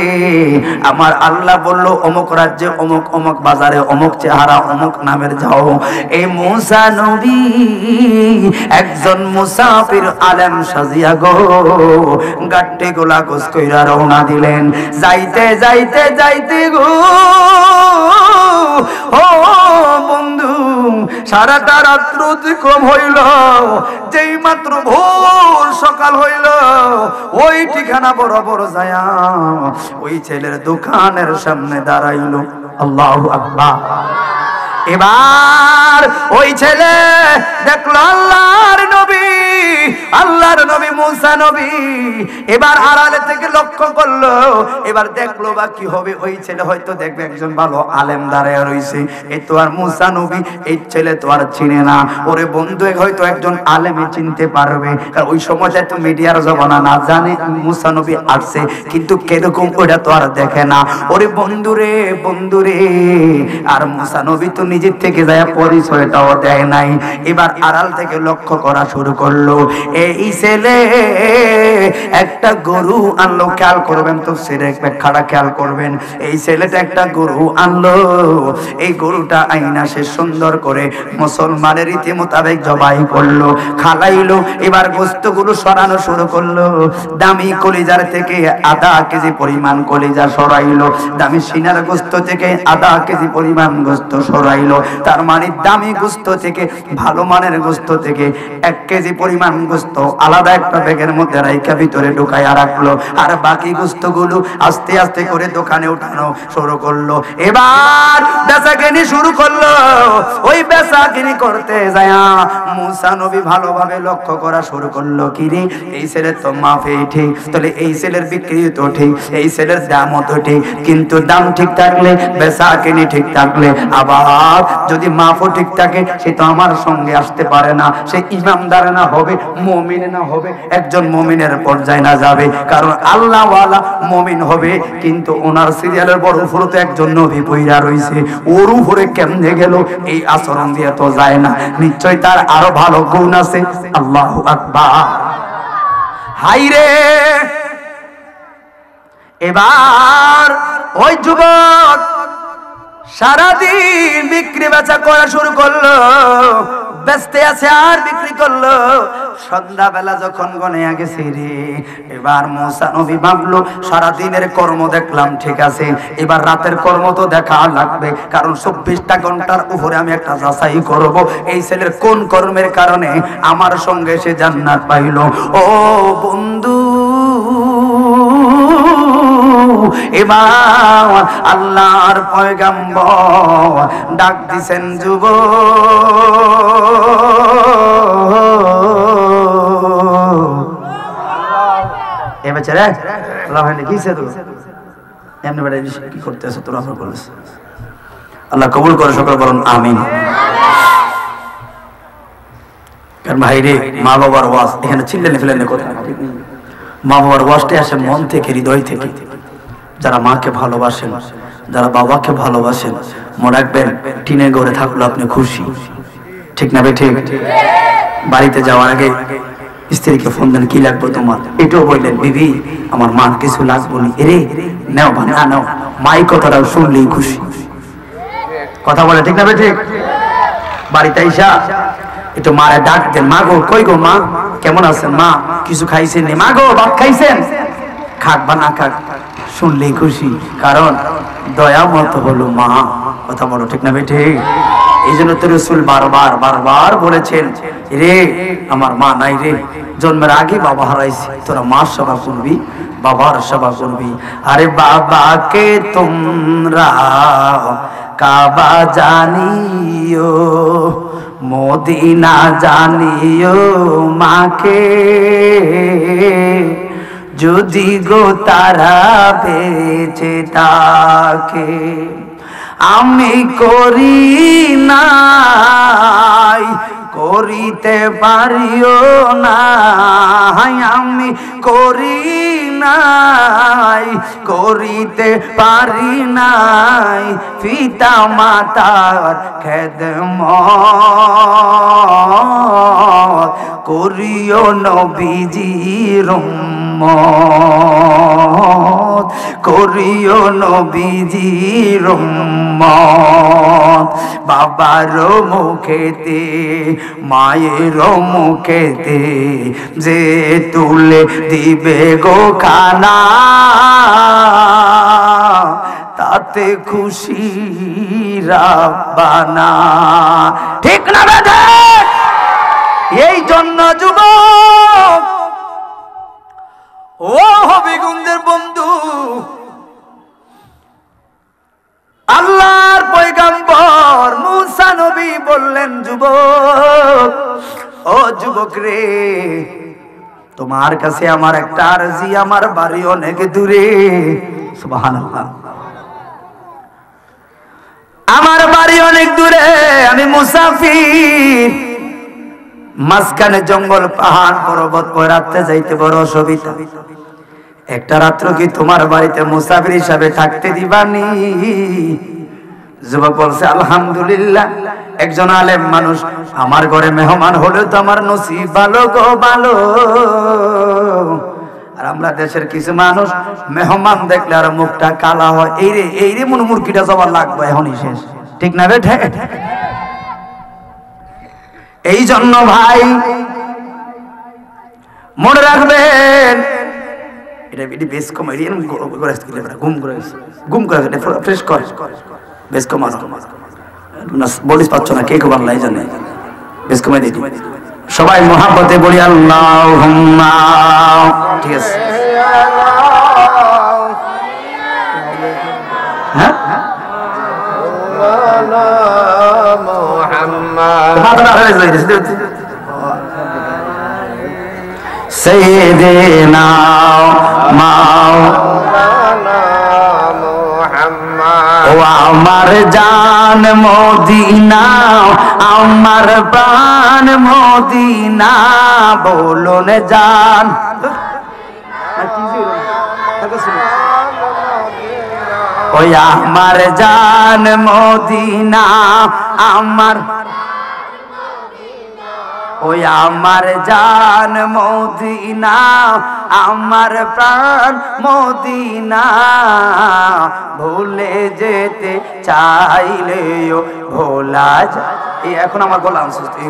আমার আল্লাহ বলল অমুক রাজ্যে অমুক অমুক বাজারে অমুক চেহারা অমুক নামের যাও। এই মুসা নবী একজন মুসাফির আলেম সাজিয়া গো গাট্টি গোলা গোস কইরা রওনা দিলেন। যাইতে যাইতে যাইতে গো ও বন্ধু সারাটা রাত্র অতিক্রম হইল, যেই মাত্র ভোর সকাল হইল ওই ঠিকানা বরাবর যায়া ওই ছেলের দোকানের সামনে দাঁড়াইল। আল্লাহু আকবার। এবার ওই ছেলে দেখলো আল্লাহর নবী মুসা নবী, এবার আড়ালে থেকে লক্ষ্য করলো, এবার দেখলো বা কি হবে, ওই ছেলে হয়তো দেখবে একজন ভালো আলেম দাঁড়ায় রয়েছে, এই তো আর মুসা নবী এই ছেলে তো আর চিনে না। ওরে বন্ধু হয়তো একজন আলেমে চিনতে পারবে, কারণ ওই সময় তো মিডিয়ার জমানা, না জানে মুসা নবী আসছে, কিন্তু কিরকম ওটা তো আর দেখে না। ওরে বন্ধুরে বন্ধুরে আর মুসা নবী তো নিজের থেকে যায় পরিচয়টাও দেয় নাই। এবার আড়াল থেকে লক্ষ্য করা শুরু করলো, এই ছেলে একটা গরু আনলো, খেয়াল করবেন তো সেরে ব্যাখ্যাটা খেয়াল করবেন। এই ছেলেটা একটা গরু আনলো, এই গরুটা আইনা সে সুন্দর করে মুসলমানের রীতি মোতাবেক জবাই করলো, খালাইলো। এবার গোস্তগুলো সরানো শুরু করলো, দামি কলিজার থেকে আধা কেজি পরিমাণ কলিজা সরাইলো, দামি সিনার গোস্ত থেকে আধা কেজি পরিমাণ গোস্ত সরাইলো। তার মানে দামি গোস্ত থেকে ভালো মানের গোস্ত থেকে 1 কেজি পরিমাণ গোস্ত আলাদা একটা ব্যাগের মধ্যে রাইখা ভিতরে ঢুকাইয়া রাখলো, আর বাকি গোস্তগুলো আস্তে আস্তে করে দোকানে উঠানো শুরু করলো। এবার বেচাকেনি শুরু করলো। ওই বেচাকেনি করতে যায় মুসা নবী ভালোভাবে লক্ষ্য করা শুরু করলো, কিরে এই ছেলের তো মাফে ঠিক, তাহলে এই ছেলের বিক্রি তো ঠিক, এই ছেলের দামও তো ঠিক, কিন্তু দাম ঠিক থাকলে বেচাকেনি ঠিক থাকলে আবার যদি মাফও ঠিক থাকে সে তো আমার সঙ্গে আসতে পারে না, সে ইমানদার না হবে, মুমিন না হবে, একজন মুমিনের পর্যায়ে না যাবে, কারণ আল্লাহ ওয়ালা মুমিন হবে, কিন্তু ওনার সিরিয়ালের বড় উপরে তো একজন নবী পইরা রইছে, ওর উপরে কেমনে গেল এই আচরণ দিয়ে তো যায় না, নিশ্চয় তার আরো ভালো গুণ আছে। আল্লাহু আকবার। হাইরে এবার ওই যুবক সারাদিন বিক্রি বেচা করা শুরু করলো, বেচতে আছে আর বিক্রি করলো। সন্ধ্যাবেলা যখন গনে গেছে রে, এবার মুসা নবী ভাবলো সারাদিনের কর্ম দেখলাম ঠিক আছে, এবার রাতের কর্ম তো দেখা লাগবে, কারণ 24টা ঘন্টার উপরে আমি একটা যাচাই করব এই ছেলের কোন কর্মের কারণে আমার সঙ্গে সে জান্নাত পাইল। ও বন্ধু এবার আল্লাহর পয়গম্বর ডাক দিছেন, যুবক বেচারা আল্লাহ কিসে তো এমনি বেড়ে কি করতেছে তোরা বলিস, আল্লাহ কবুল করে সকল বলুন আমিন। কারণ ভাইরে মা বাবার ওয়াজ এখানে চিল্লানি ফেলেনি কথা, মা বাবার ওয়াজটা আসে মন থেকে, হৃদয় থেকে। যারা মাকে ভালোবাসেন, যারা বাবাকে ভালোবাসেন, মনে রাখবেন টিনে ঘরে থাকলো আপনি খুশি, ঠিক না? ঠিক। বাড়িতে যাওয়ার আগে স্ত্রীকে ফোন দেন, কি লাগবে তোমার, এটাও বললেন বিবি আমার মা কিছু লাগবো নি, এরে নাও না নাও, মাই কথাটাও শুনলেই খুশি, কথা বলে, ঠিক না? ঠিক। বাড়িতে আইসা একটু মারে ডাক দেন, মা গো কই গো মা কেমন আছেন, মা কিছু খাইছেন নি, মা গো ভাত খাইছেন, খাক বা না খাক শুনলেই খুশি, কারণ দয়া মতো হলো মা। কথা বলো ঠিক না বেঠে? এই জন্য তো রাসূল বারবার বারবার বলেছেন, রে আমার মা নাই রে, জন্মের আগে বাবা হারাইছি, তোরা মার সেবা করবি, বাবার সেবা করবি। আরে বাবাকে তোমরা কাবা জানিও, মদিনা জানিও মাকে, যদি গো তারা বেঁচে থাকে। আমি করি নাই, করিতে পারিও না, আমি করি নাই, করিতে পারি নাই, পিতা মাতার খেদমত করিও নবীজির উম্মত, করিও নবীজির উম্মত। বাবার মুখেতে মায়ের মুখেতে যে তুলে দিবে গো খানা, তাতে খুশি রাব্বানা। ঠিক না বেঠে? এই জন্য যুবক ও হবিগঞ্জের বন্ধু, আল্লাহর পয়গম্বর মুসা নবী বললেন, যুবক ও যুবক রে, তোমার কাছে আমার একটা আরজি, আমার বাড়ি অনেক দূরে। সুবহানাল্লাহ। আমার বাড়ি অনেক দূরে, আমি মুসাফির, মাঝখানে জঙ্গল পাহাড় পর্বত, রাত্রে যাইতে বড় অসুবিধা। একটা রাত্র কি তোমার বাড়িতে মুসাফির হিসাবে থাকতে দিবানি? যুবক বলছে, আলহামদুলিল্লাহ, একজন আলেম মানুষ আমার ঘরে মেহমান হলে তো আমার নসিব ভালো গো ভালো। আর আমরা দেশের কিছু মানুষ মেহমান দেখলে আর মুখটা কালা হয়, এই রে মনে মুরগিটা জবার লাগবে এখনই শেষ। ঠিক না বেঠে? এই জন্য ভাই মনে রাখবেন, এটা বেশ কম ঘুম করে ফ্রেশ করে বেশ কম বলিস পাচ্ছ না, কে কমার লাই জানে, বেশ কমে দিই। সবাই মহাব্বতে বলি আল্লাহুম্মা। ঠিক আছে, হ্যাঁ সাইয়্যিদিনা মাওলানা মুহাম্মদ। ও আমার জান মদিনা, আমার প্রাণ মদিনা, বলুন জান। ওই আমার জান মদিনা, আমার, ওই আমার জান মদিনা, আমার প্রাণ মদিনা, ভুলে যেতে চাইলেও ভোলা যায়। এখন আমার গোলাম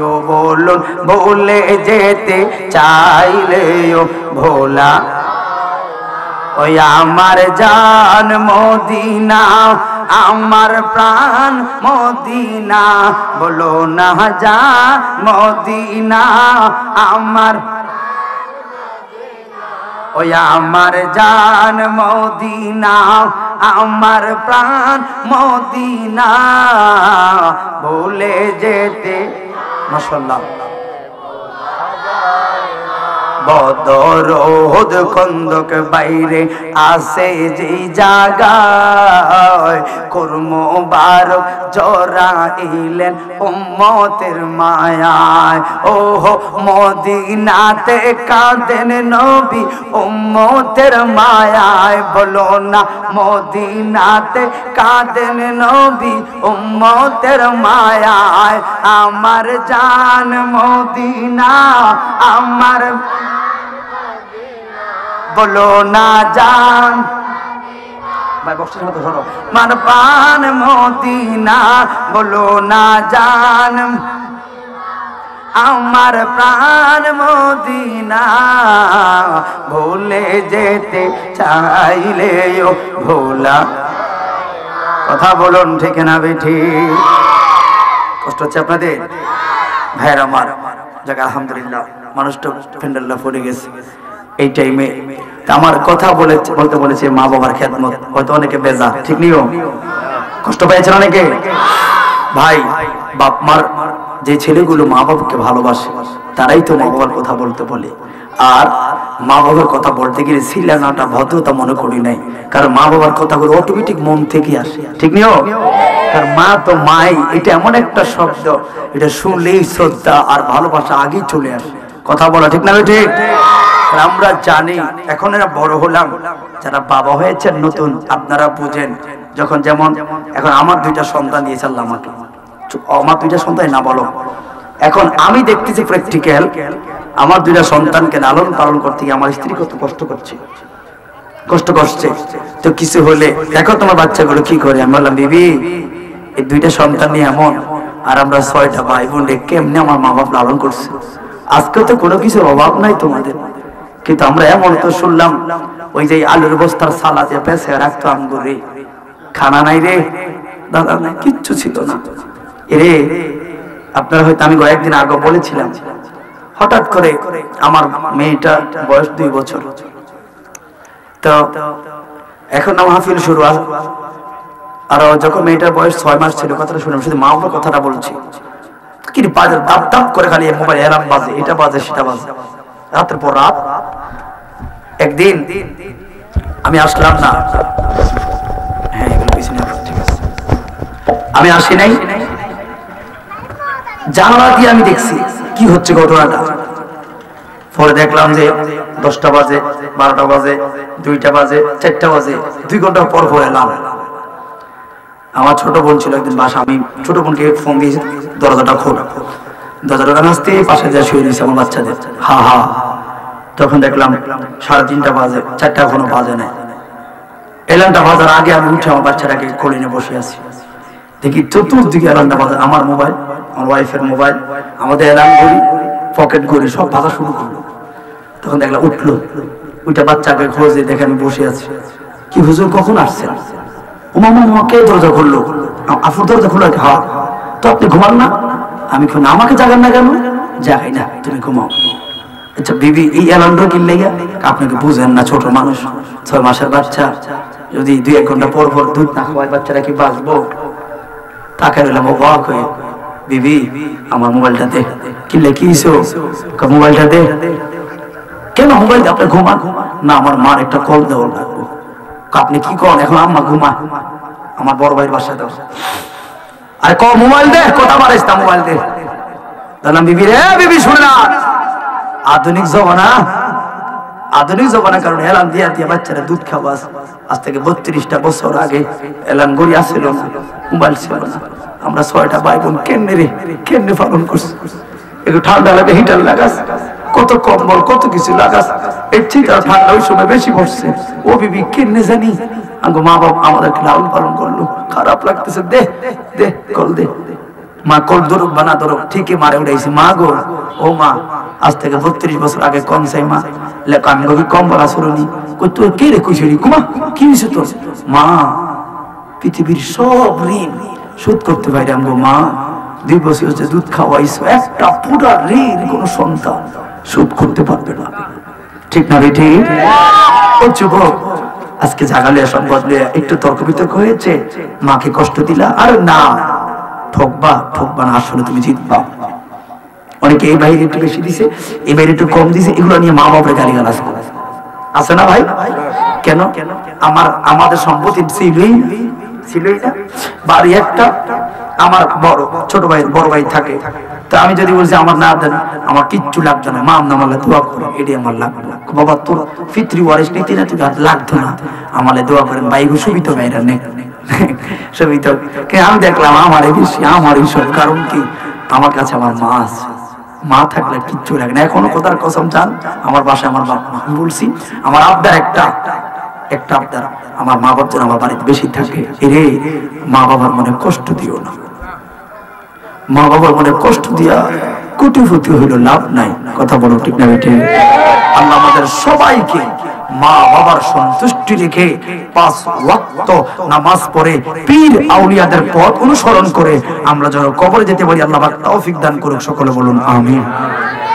ও বলুন, ভুলে যেতে চাইলেও ভোলা। ওই আমার জান মদিনা, আমার প্রাণ মদিনা, বলো না জান মদিনা আমার। ওই আমার জান মদিনা, আমার প্রাণ মদিনা, ভুলে যেতে। মাশাআল্লাহ। বদর উহুদ খন্দক বাইরে আসে যে জায়গায়, কুরম মুবারক জড়াইলেন উম্মতের মায়ায়। ওহো মদিনাতে কাঁদেন নবী উম্মতের মায়ায়, বলো না মদিনাতে কাঁদেন নবী উম্মতের মায়ায়। আমার জান মদিনা, আমার, বলো না জান ভাই বক্সের মতো ধরো, মান পান মদিনা, বলো না জান। আমার প্রাণ মদিনা ভুলে যেতে চাইলেও ভোলা। কথা বলুন ঠিক না বেঠি? কষ্ট হচ্ছে আপনাদের ভাইয়ের আমার? যাক আলহামদুলিল্লাহ, মানুষটা ফেন্ডাল্লা পড়ে গেছে এই টাইমে। আমার কথা বলতে বলেছে মা বাবার খেদমত, হয়তো অনেকে বেজা, ঠিক নিও, কষ্ট পেয়েছেন অনেকে। ভাই বাপ মার যে ছেলেগুলো মা বাবাকে ভালোবাসে তারাই তো মা বাবার কথা বলতে বলে। আর মা বাবার কথা বলতে গেলে সিলানাটা ভদ্রতা মনে করি নাই, কারণ মা বাবার কথাগুলো অটোমেটিক মন থেকে আসে, ঠিক নিও। কারণ মা তো মাই, এটা এমন একটা শব্দ, এটা শুনলেই শ্রদ্ধা আর ভালোবাসা আগেই চলে আসে। কথা বলা ঠিক না ঠিক? আমরা জানি এখন এরা বড় হলাম, যারা বাবা হয়েছেন নতুন আপনারা বুঝেন। যখন যেমন এখন আমার দুইটা সন্তান দিয়েছে আল্লাহ আমাকে, আমার দুইটা সন্তান না বলো, এখন আমি দেখতেছি প্র্যাকটিক্যাল, আমার দুইটা সন্তানকে লালন পালন করতে গিয়ে আমার স্ত্রী কত কষ্ট করছে। তো কিছু হলে দেখো তোমার বাচ্চাগুলো কি করে, আমি বললাম বিবি এই দুইটা সন্তান নিয়ে এমন, আর আমরা 6টা ভাই বোন কেমনে আমার মা বাপ লালন করছে। আজকে তো কোনো কিছুর অভাব নাই তোমাদের, কিন্তু আমরা এমন তো শুনলাম ওই যে আলুর বস্তার সালা যে পেছে রাখতো আমগুরে, খানা নাই রে দাদা, নাই কিচ্ছু ছিল না রে। আপনারা হয়তো আমি কয়েকদিন আগে বলেছিলাম, হঠাৎ করে আমার মেয়েটা বয়স 2 বছর, তো এখন মাহফিল শুরু, আর যখন মেয়েটার বয়স 6 মাস ছিল, কথাটা শুনে শুধু মা বাবার কথাটা বলছি, কি বাজার দাপ দাপ করে খালি মোবাইল অ্যালার্ম বাজে, এটা বাজে সেটা বাজে, রাতের পর রাত। একদিন আমি আসলাম না, হ্যাঁ এগুলো পিছনে ঠিক আছে, আমি আসি নাই, জানালা দিয়ে আমি দেখছি কি হচ্ছে ঘটনাটা। পরে দেখলাম যে 10টা বাজে, 12টা বাজে, 2টা বাজে, 4টা বাজে, 2 ঘন্টা পর এলাম। আমার ছোট বোন ছিল একদিন বাসা, আমি ছোট বোনকে ফোন দিয়েছি দরজাটা খোল, দরজাটা আসতে পাশে যা শুয়ে দিয়েছে আমার বাচ্চাদের, হা হা। তখন দেখলাম 3:30 বাজে, 4টা এখনো বাজে নাই। এলানটা বাজার আগে আমি উঠে আমার বাচ্চাটাকে কোলে নিয়ে বসে আছি, দেখি চতুর্দিকে এলানটা বাজার, আমার মোবাইল, আমার ওয়াইফের মোবাইল, আমাদের এলান ঘড়ি, পকেট ঘড়ি সব বাজা শুরু করলো। তখন দেখলাম উঠলো, ওইটা বাচ্চাকে খোঁজে দেখে আমি বসে আছি। কি হুজুর কখন আসছেন? ও মামা কে দরজা খুললো? আফুর দরজা খুললো? হ্যাঁ। তো আপনি ঘুমান না? আমি আমাকে জাগান না কেন? জাগাই না, তুমি ঘুমাও। আচ্ছা বিবি এই অ্যালার্মটা কিনলে আপনাকে বুঝেন না, ছোট মানুষ, 6 মাসের বাচ্চা, যদি 2-1 ঘন্টা পর দুধ না খাওয়ায় বাচ্চারা কি বাঁচবো? তাকে রইলাম অবাক হয়ে, বিবি আমার মোবাইলটা দে। কিনলে কি মোবাইলটা দে। কেন মোবাইল দিয়ে? আপনি ঘুমান না, আমার মার একটা কল দেওয়া লাগবো। আপনি কি করেন এখন? আম্মা ঘুমা, আমার বড় ভাইয়ের বাসায় দাও। আরে মোবাইল দে, কথা বাড়াইস না, মোবাইল দে। বললাম বিবি রে, বিবি শুনে না, আধুনিক জমানা, কারণ এলান দিয়া দিয়া বাচ্চারা দুধ খাওয়া। আজ থেকে 32টা বছর আগে এলান গড়ি আসছিল না, মোবাইল ছিল না। আমরা 6টা ভাই বোন কেমনে পালন করছি। একটু ঠান্ডা লাগে হিটার লাগাস, কত কম্বল কত কিছু লাগাস, এর থেকে ঠান্ডা ওই সময় বেশি পড়ছে। ও বিবি কেমনে জানি আঙ্গো মা বাবা আমাদেরকে লালন পালন করলো, খারাপ লাগতেছে, দে দে কল দে। মা কল ধরুক বা না ধরুক ঠিকই মারে উঠাইছে। মা গো, ও মা, আজ থেকে 32 বছর আগে কম চাই মা, লেখা আমি কম বলা শুরুনি, তোর কে রে কুশরি কুমা, কি হয়েছে তোর? মা পৃথিবীর সব ঋণ শোধ করতে পারি আমগো মা, 2 বছর হচ্ছে দুধ খাওয়াইছো, একটা পুরা ঋণ কোন সন্তান শোধ করতে পারবে না, ঠিক না রে? ঠিক। ও যুবক, আজকে জাগালে সব বদলে একটু তর্ক বিতর্ক হয়েছে, মাকে কষ্ট দিলা, আর না ঠকবা না, আসলে তুমি জিতবা। অনেকে এই বাইরে একটু বেশি দিছে, এই বাইরে একটু কম দিছে, এগুলো নিয়ে মা বাপের গালিগালাজ করে, আছে না ভাই? কেন? আমাদের সম্পত্তি ছিলই না, বাড়ি একটা, আমার ছোট ভাই বড় ভাই থাকে, তো আমি যদি বলছি আমার না দেন, আমার কিচ্ছু লাগতো না, মা আমালে দোয়া করে, এটি আমার লাগবে না। বাবা তোর ফিতরি ওয়ারিস নীতি না, তুই লাগতো না, আমালে দোয়া করেন, বাইগু সুবিধা বাইরা নেই সুবিধা। আমি দেখলাম আমারই বেশি, আমারই সব, কারণ কি আমার কাছে আমার মা আছে, মা থাকলে কিচ্ছু লাগে না। এখনো কোথার কসম চান, আমার বাসায় আমার বাপ মা, আমি বলছি আমার আবদার একটা আবদার, আমার মা বাপ যেন আমার বাড়িতে বেশি থাকে। এরে মা বাবার মনে কষ্ট দিও না, মা বাবার মনে কষ্ট দিয়া কোটিপতি হইল লাভ নাই। কথা বলো ঠিক না বেঠিক? আল্লাহ আমাদের সবাইকে মা বাবার সন্তুষ্টি রেখে 5 ওয়াক্ত নামাজ পড়ে পীর আউলিয়াদের পথ অনুসরণ করে আমরা যেন কবরে যেতে পারি, আল্লাহ পাক তৌফিক দান করুক। সকলে বলুন আমিন।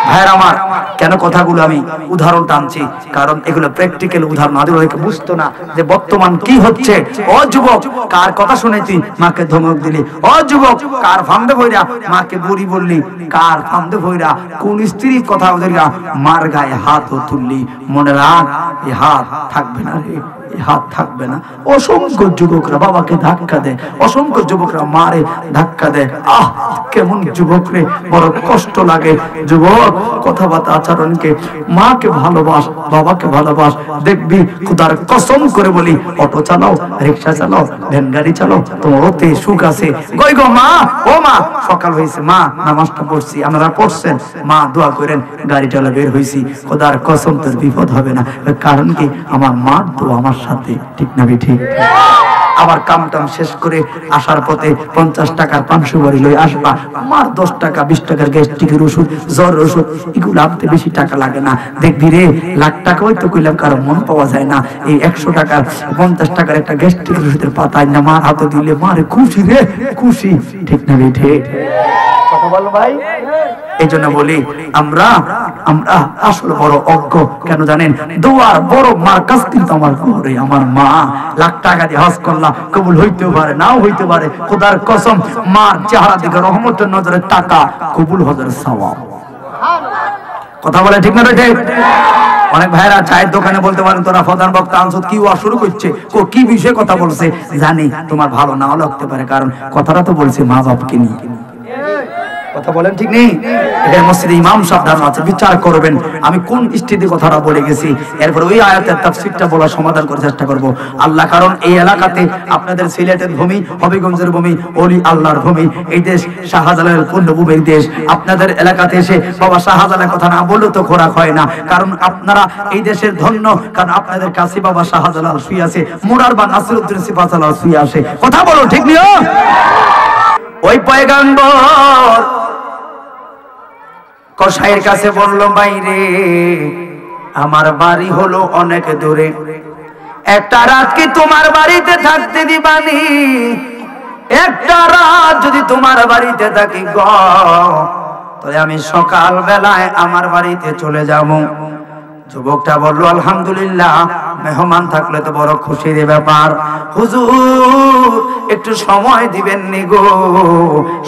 ভাইরা আমার, কেন কথাগুলো আমি উদাহরণ টানছি, কারণ এগুলো প্র্যাকটিক্যাল উদাহরণ, আদিকে বুঝতো না যে বর্তমান কি হচ্ছে। ও যুবক, কার কথা শুনেছি মাকে ধমক দিলি? ও যুবক, কার ফান্দে ভইরা মাকে বুড়ি বললি? কার ফান্দে ভইরা কোন স্ত্রীর কথা ওদের মার গায়ে হাতও তুললি? মনে রাখ, এই হাত থাকবে না রে, হাত থাকবে না। অসংখ্য যুবকরা বাবাকে ধাক্কা দেয়, অসংখ্য যুবকরা মারে ধাক্কা দেয়। আহ, কেমন যুবক রে, বড় কষ্ট লাগে। যুবক, কথাবার্তা আচরণকে, মাকে ভালোবাস, বাবাকে ভালোবাস, দেখবি খোদার কসম করে বলি, অটো চালাও, রিক্সা চালাও, ভ্যান গাড়ি চালাও, তোমার ওতে সুখ আছে। কই গো মা, ও মা, সকাল হয়েছে, মা নামাজটা পড়ছি, আপনারা পড়ছেন, মা দোয়া করেন, গাড়ি চালা বের হয়েছি, খোদার কসম তোর বিপদ হবে না। কারণ কি, আমার মা তো আমার সাথে, ঠিক না ঠিক? আবার কাম টাম শেষ করে আসার পথে 50 টাকার 500 বাড়ি লই আসবা, মার 10 টাকা 20 টাকার গ্যাস্ট্রিকের ওষুধ, জ্বর ওষুধ, এগুলো আনতে বেশি টাকা লাগে না। দেখবি রে, লাখ টাকা হয়তো কইলাম কারো মন পাওয়া যায় না। এই 100 টাকার 50 টাকার একটা গ্যাস্ট্রিকের ওষুধের পাতায় না মার হাতে দিলে মারে খুশি রে, খুশি, ঠিক না ঠিক? কথা বলো ভাই। এই জন্য বলি, আমরা আসলে বড় অজ্ঞ। কেন জানেন? দোয়ার বড় মার্কাজ কিন্তু আমার ঘরে। আমার মা লাখ টাকা দিয়ে হজ করলাম, কবুল হইতেও পারে, নাও হইতে পারে। খোদার কসম, মার চেহারা দিকে রহমতের নজরে টাকা, কবুল হজের সওয়াব। কথা বলে ঠিক না ঠিক? অনেক ভাইরা চায়ের দোকানে বলতে পারেন, তোরা প্রধান বক্তা আনসত কি ওয়া শুরু করছে, কি বিষয়ে কথা বলছে জানি, তোমার ভালো নাও লাগতে পারে, কারণ কথাটা তো বলছে মা বাপকে নিয়ে। কথা বলেন ঠিক নেই? এটার মসজিদে ইমাম সাহেব দাঁড়ানো আছে, বিচার করবেন আমি কোন স্টেজে কথাটা বলে গেছি। এরপর ওই আয়াতের তাফসীরটা বলার সমাধান করার চেষ্টা করব। আল্লাহ, কারণ এই এলাকাতে আপনাদের সিলেটের ভূমি, হবিগঞ্জের ভূমি, ওলি আল্লাহর ভূমি, এই দেশ শাহজালালের পুণ্যভূমির দেশ। আপনাদের এলাকাতে এসে বাবা শাহজালালের কথা না বললে তো খোরাক হয় না, কারণ আপনারা এই দেশের ধন্য, কারণ আপনাদের কাছে বাবা শাহজালাল শুয়ে আছে, মুরার বা নাসিরউদ্দিন সিফাতুল্লাহ শুয়ে আছে। কথা বলো ঠিক নিও? ওই পয়গম্বর কসাইয়ের কাছে বলল, বাইরে আমার বাড়ি হলো অনেক দূরে, একটা রাত কি তোমার বাড়িতে থাকতে দিবানি? একটা রাত যদি তোমার বাড়িতে থাকি গো, তাহলে আমি সকাল বেলায় আমার বাড়িতে চলে যাব। যুবকটা বলল, আলহামদুলিল্লাহ, মেহমান থাকলে তো বড় খুশির ব্যাপার। হুজুর, একটু সময় দিবেন নি গো?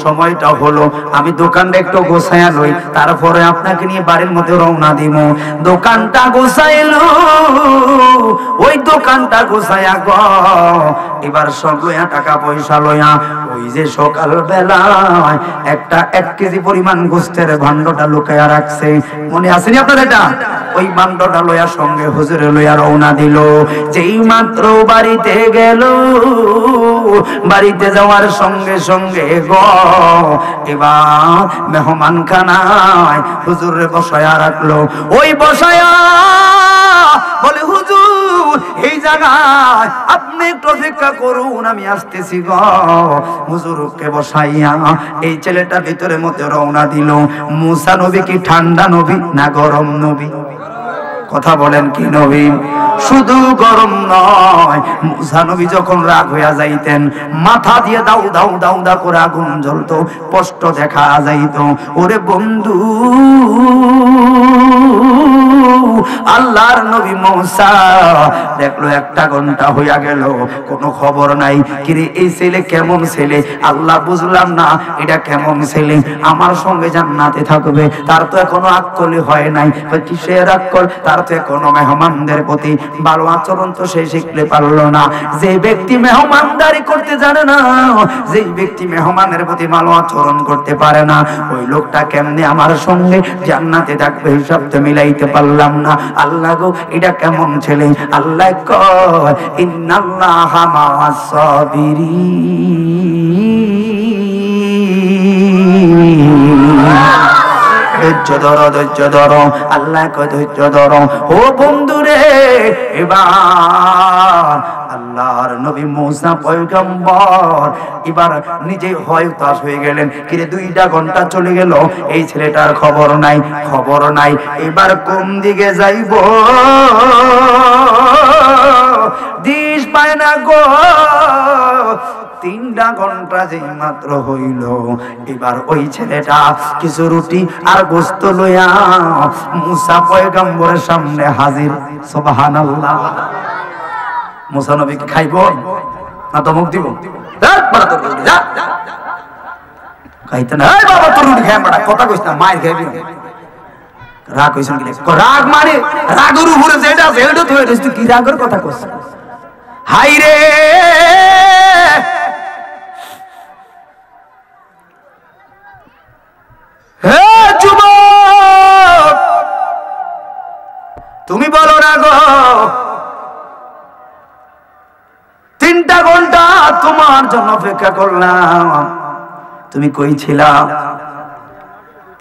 সময়টা হলো আমি দোকানটা একটু গোছায়া লই, তারপরে আপনাকে নিয়ে বাড়ির মধ্যে রওনা দিব। দোকানটা গোছাইলো, ওই দোকানটা গোছায়া গো, এবার সব লইয়া টাকা পয়সা লইয়া ওই যে সকাল বেলায় একটা 1 কেজি পরিমাণ গোস্তের ভান্ডটা লুকায়া রাখছে, মনে আসেনি আপনার এটা? ওই ভান্ডটা লইয়া সঙ্গে হুজুরে লইয়া রওনা দিল। যেই মাত্র বাড়িতে গেল, বাড়িতে যাওয়ার সঙ্গে সঙ্গে গো, এবার মেহমান খানায় হুজুরে বসায়া রাখলো। ওই বসায়া বলে, হুজুর এই জায়গায় আপনি একটু অপেক্ষা করুন, আমি আসতেছি গো। হুজুরকে বসাইয়া এই ছেলেটা ভিতরে মধ্যে রওনা দিল। মুসা নবী কি ঠান্ডা নবী না গরম নবী? কথা বলেন কি নবী? শুধু গরম নয়, মুসা নবী যখন রাগ হইয়া যাইতেন, মাথা দিয়ে দাউ দাউ দাউ দা করে আগুন জ্বলতো, স্পষ্ট দেখা যাইত। ওরে বন্ধু, আল্লাহর নবী মুসা দেখলো 1 ঘন্টা হইয়া গেল, কোনো খবর নাই। কিরে এই ছেলে কেমন ছেলে? আল্লাহ বুঝলাম না এটা কেমন ছেলে, আমার সঙ্গে জান্নাতে থাকবে, তার তো এখনো আকলি হয় নাই। কিসের আকল? তার তো এখনো মেহমানদের প্রতি ভালো আচরণ তো সে শিখতে পারলো না। যে ব্যক্তি মেহমানদারি করতে জানে না, যে ব্যক্তি মেহমানের প্রতি ভালো আচরণ করতে পারে না, ওই লোকটা কেমনে আমার সঙ্গে জান্নাতে থাকবে? হিসাব তো মিলাইতে পারলাম না। আল্লাহ গো, এটা কেমন ছেলে? আল্লাহ কয়, ইন্নাল্লাহা মা'আস সাবিরিন। ধৈর্য ধরো, ধৈর্য ধরো, আল্লাহ কয় ধৈর্য ধরো। ও বন্ধুরে, এবার আল্লাহর নবী মুসা পয়গম্বর এবার নিজে হতাশ হয়ে গেলেন। কিরে 2টা ঘন্টা চলে গেল, এই ছেলেটার খবর নাই, এবার কোন দিকে যাইব দিশ পায় না গো। 3টা ঘন্টা যেই মাত্র হইল, এবার ওই ছেলেটা কিছু রুটি আর গোশত লইয়া মুসা পয়গম্বরের সামনে হাজির। সুবহানাল্লাহ। মুসা নবী কি খাইব না ধমক দিব? খাইতে না, এই বাবা তোর রুটি খাই আমরা কথা কইছ না, মায়ের খাইবি রাগ কইছেন কি? রাগ মানে রাগের উপরে যেটা যেটা তুই কি রাগের কথা কইছ? হাই রে হে যুবক, তুমি বলো না গো, 3টা ঘন্টা তোমার জন্য অপেক্ষা করলাম, তুমি কই ছিলা?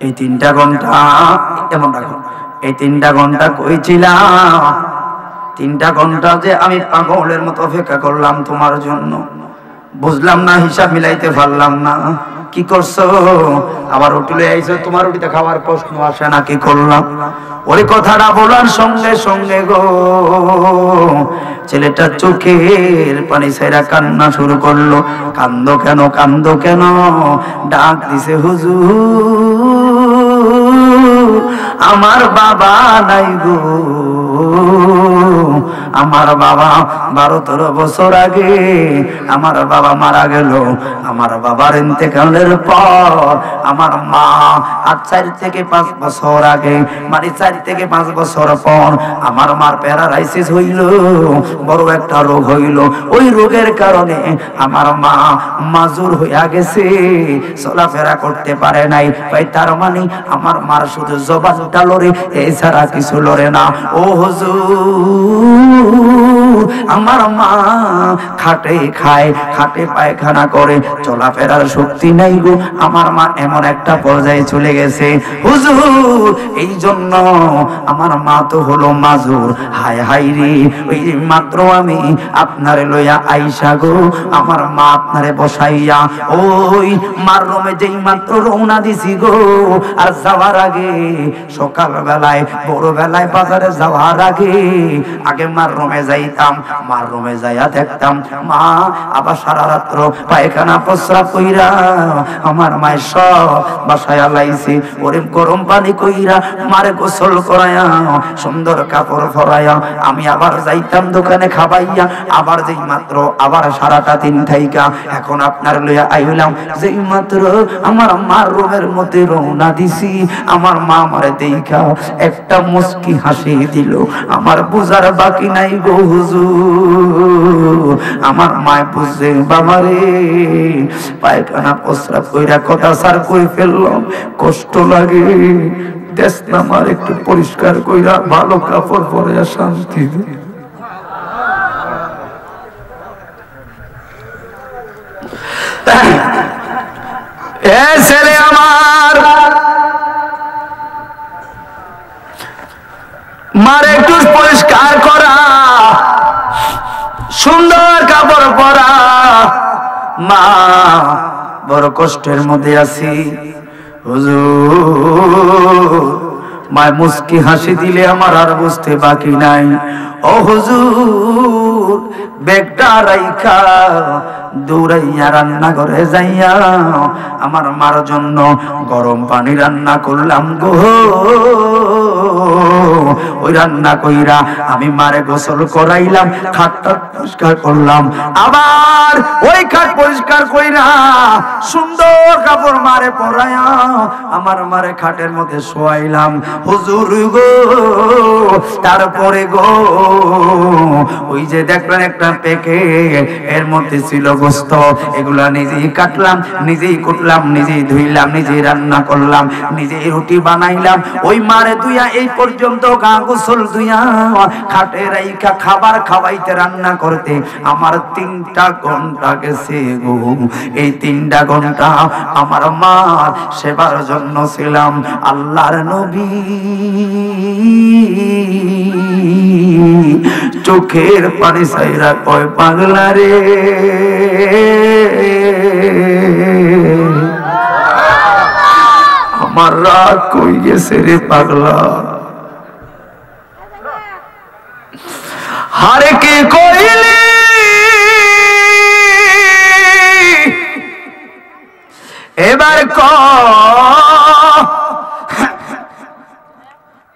এই 3টা ঘন্টা এমন রাখো, এই 3টা ঘন্টা কই ছিলা? 3টা ঘন্টা যে আমি পাগলের মতো অপেক্ষা করলাম তোমার জন্য, বুঝলাম না, হিসাব মিলাইতে পারলাম না। কি করছো? আবার রুটি লয়ে আইছো, তোমার রুটিতে খাওয়ার প্রশ্ন আসে না, কি করলাম? ওই কথাটা বলার সঙ্গে সঙ্গে গো ছেলেটা চোখের পানি ছেড়া কান্না শুরু করলো। কান্দো কেন, কান্দো কেন? ডাক দিছে, হুজুর আমার বাবা নাই গো, আমার বাবা 12-13 বছর আগে আমার বাবা মারা গেল। আমার বাবার ইন্তেকালের পর আমার মা 4 থেকে 5 বছর আগে, মানে 4 থেকে 5 বছর পর আমার মার প্যারালাইসিস হইল, বড় একটা রোগ হইল। ওই রোগের কারণে আমার মা মাজুর হইয়া গেছে, চলাফেরা করতে পারে নাই। ভাই তার মানে আমার মার শুধু জবানটা লড়ে, এছাড়া কিছু লড়ে না। ও হুজুর আমার মা খাটে খায়, খাটে পায়খানা করে, চলাফেরার শক্তি নাই গো। আমার মা এমন একটা পর্যায়ে চলে গেছে হুজুর, এই জন্য আমার মা তো হলো মাজুর। হায় হায় রে, ওই মাত্র আমি আপনারে লইয়া আইসা গো, আমার মা আপনারে বসাইয়া ওই মার রুমে যেই মাত্র রওনা দিছি গো, আর যাওয়ার আগে সকাল বেলায় বড় বেলায় বাজারে যাওয়ার আগে মার রুমে যাইতাম। মার রুমে যাইয়া দেখতাম মা আবার সারা রাত্র পায়খানা প্রস্রাব কইরা আমার মায়ের সব বাসায় লাইছে। ওরে গরম পানি কইরা মারে গোসল করায়া সুন্দর কাপড় পরায়া আমি আবার যাইতাম দোকানে খাবাইয়া, আবার যেই মাত্র আবার সারাটা দিন থাইকা এখন আপনার লইয়া আইলাম। যেই মাত্র আমার মার রুমের মধ্যে রওনা দিছি, আমার মা আমারে দেইখা একটা মুস্কি হাসি দিল। আমার বুঝার বাকি নাই গো হুজুর, আমার মায় বুঝছে বাবারে পায়খানা প্রস্রাব কইরা কথা সার কই ফেললাম, কষ্ট লাগে, দেশ আমার একটু পরিষ্কার কইরা ভালো কাপড় পরে শান্তি দে। এ ছেলে আমার, মার একটু পরিষ্কার করা, সুন্দর কাপড় পরা। মা বড় কষ্টের মধ্যে আছি হুজুর। মায় মুস্কি হাসি দিলে আমার আর বুঝতে বাকি নাই। ও হুজুর বেগটা রাইখা দৌড়াইয়া রান্না করে যাইয়া আমার মার জন্য গরম পানি রান্না করলাম গো। ওই রান্না কইরা আমি মারে গোসল করাইলাম, খাটটা পরিষ্কার করলাম, আবার ওই খাট পরিষ্কার কইরা সুন্দর কাপড় মারে পরাইয়া আমার মারে খাটের মধ্যে শোয়াইলাম হুজুর গো। তারপরে গো ওই যে দেখলেন একটা প্যাকেট, এর মধ্যে ছিল গোস্ত, এগুলা নিজেই কাটলাম, নিজেই কুটলাম, নিজেই ধুইলাম, নিজেই রান্না করলাম, নিজেই রুটি বানাইলাম। ওই মারে দুইয়া এই পর্যন্ত গা গোসল দুইয়া খাটে রাইখা খাবার খাওয়াইতে রান্না করতে আমার 3টা ঘন্টা গেছে গো। এই 3টা ঘন্টা আমার মার সেবার জন্য ছিলাম। আল্লাহর নবী চোখের পানি ছাইরা কয় পাগলা রে আমার রাগ কই গেছে রে পাগলা হারে কে কইলি এবার ক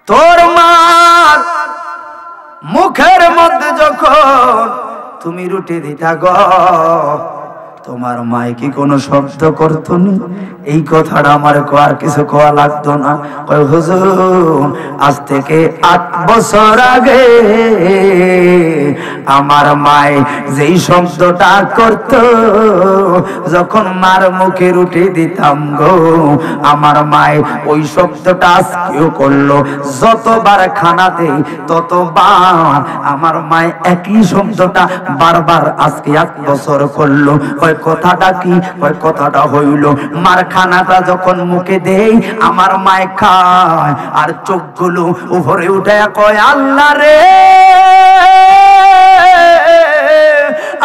তোর মার মুখের মধ্যে যখন তুমি রুটি দিতা গো তোমার মাই কি কোনো শব্দ করতো নি এই কথাটা আমার আর কিছু কোয়া লাগতো না কয় হুজুর আজ থেকে 8 বছর আগে আমার মাই যেই শব্দটা করত যখন মার মুখে রুটি দিতাম গো আমার মাই ওই শব্দটা আজকেও করলো যতবার খানা দেই ততবার আমার মাই একই শব্দটা বারবার আজকে 8 বছর করলো কথাটা কি ওই কথাটা হইল মার খানাটা যখন মুখে দেই আমার মায় খায় আর চোখগুলো উপরে উঠে কয় আল্লাহ রে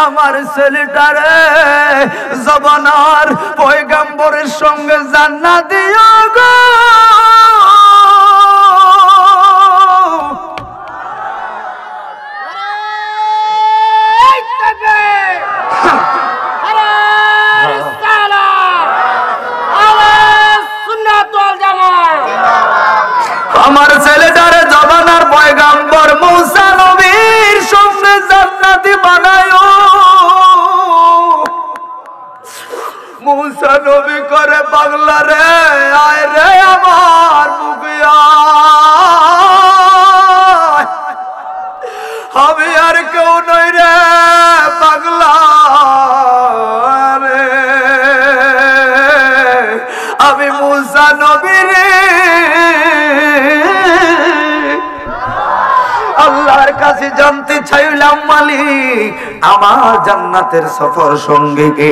আমার ছেলেটারে জবানার পয়গম্বরের সঙ্গে জান্নাত দিও গো আমার ছেলেটার জবানার পয়গম্বর মুসা নবীর সঙ্গে জান্নাতি বানায়ো মুসা নবী করে পাগলা রে আয় রে আমার বুকে আমি আর কেউ নই রে পাগলা রে আমি মুসা নবী রে আল্লাহর কাছে জানতে চাইলাম মালিক আমার জান্নাতের সফর সঙ্গে কে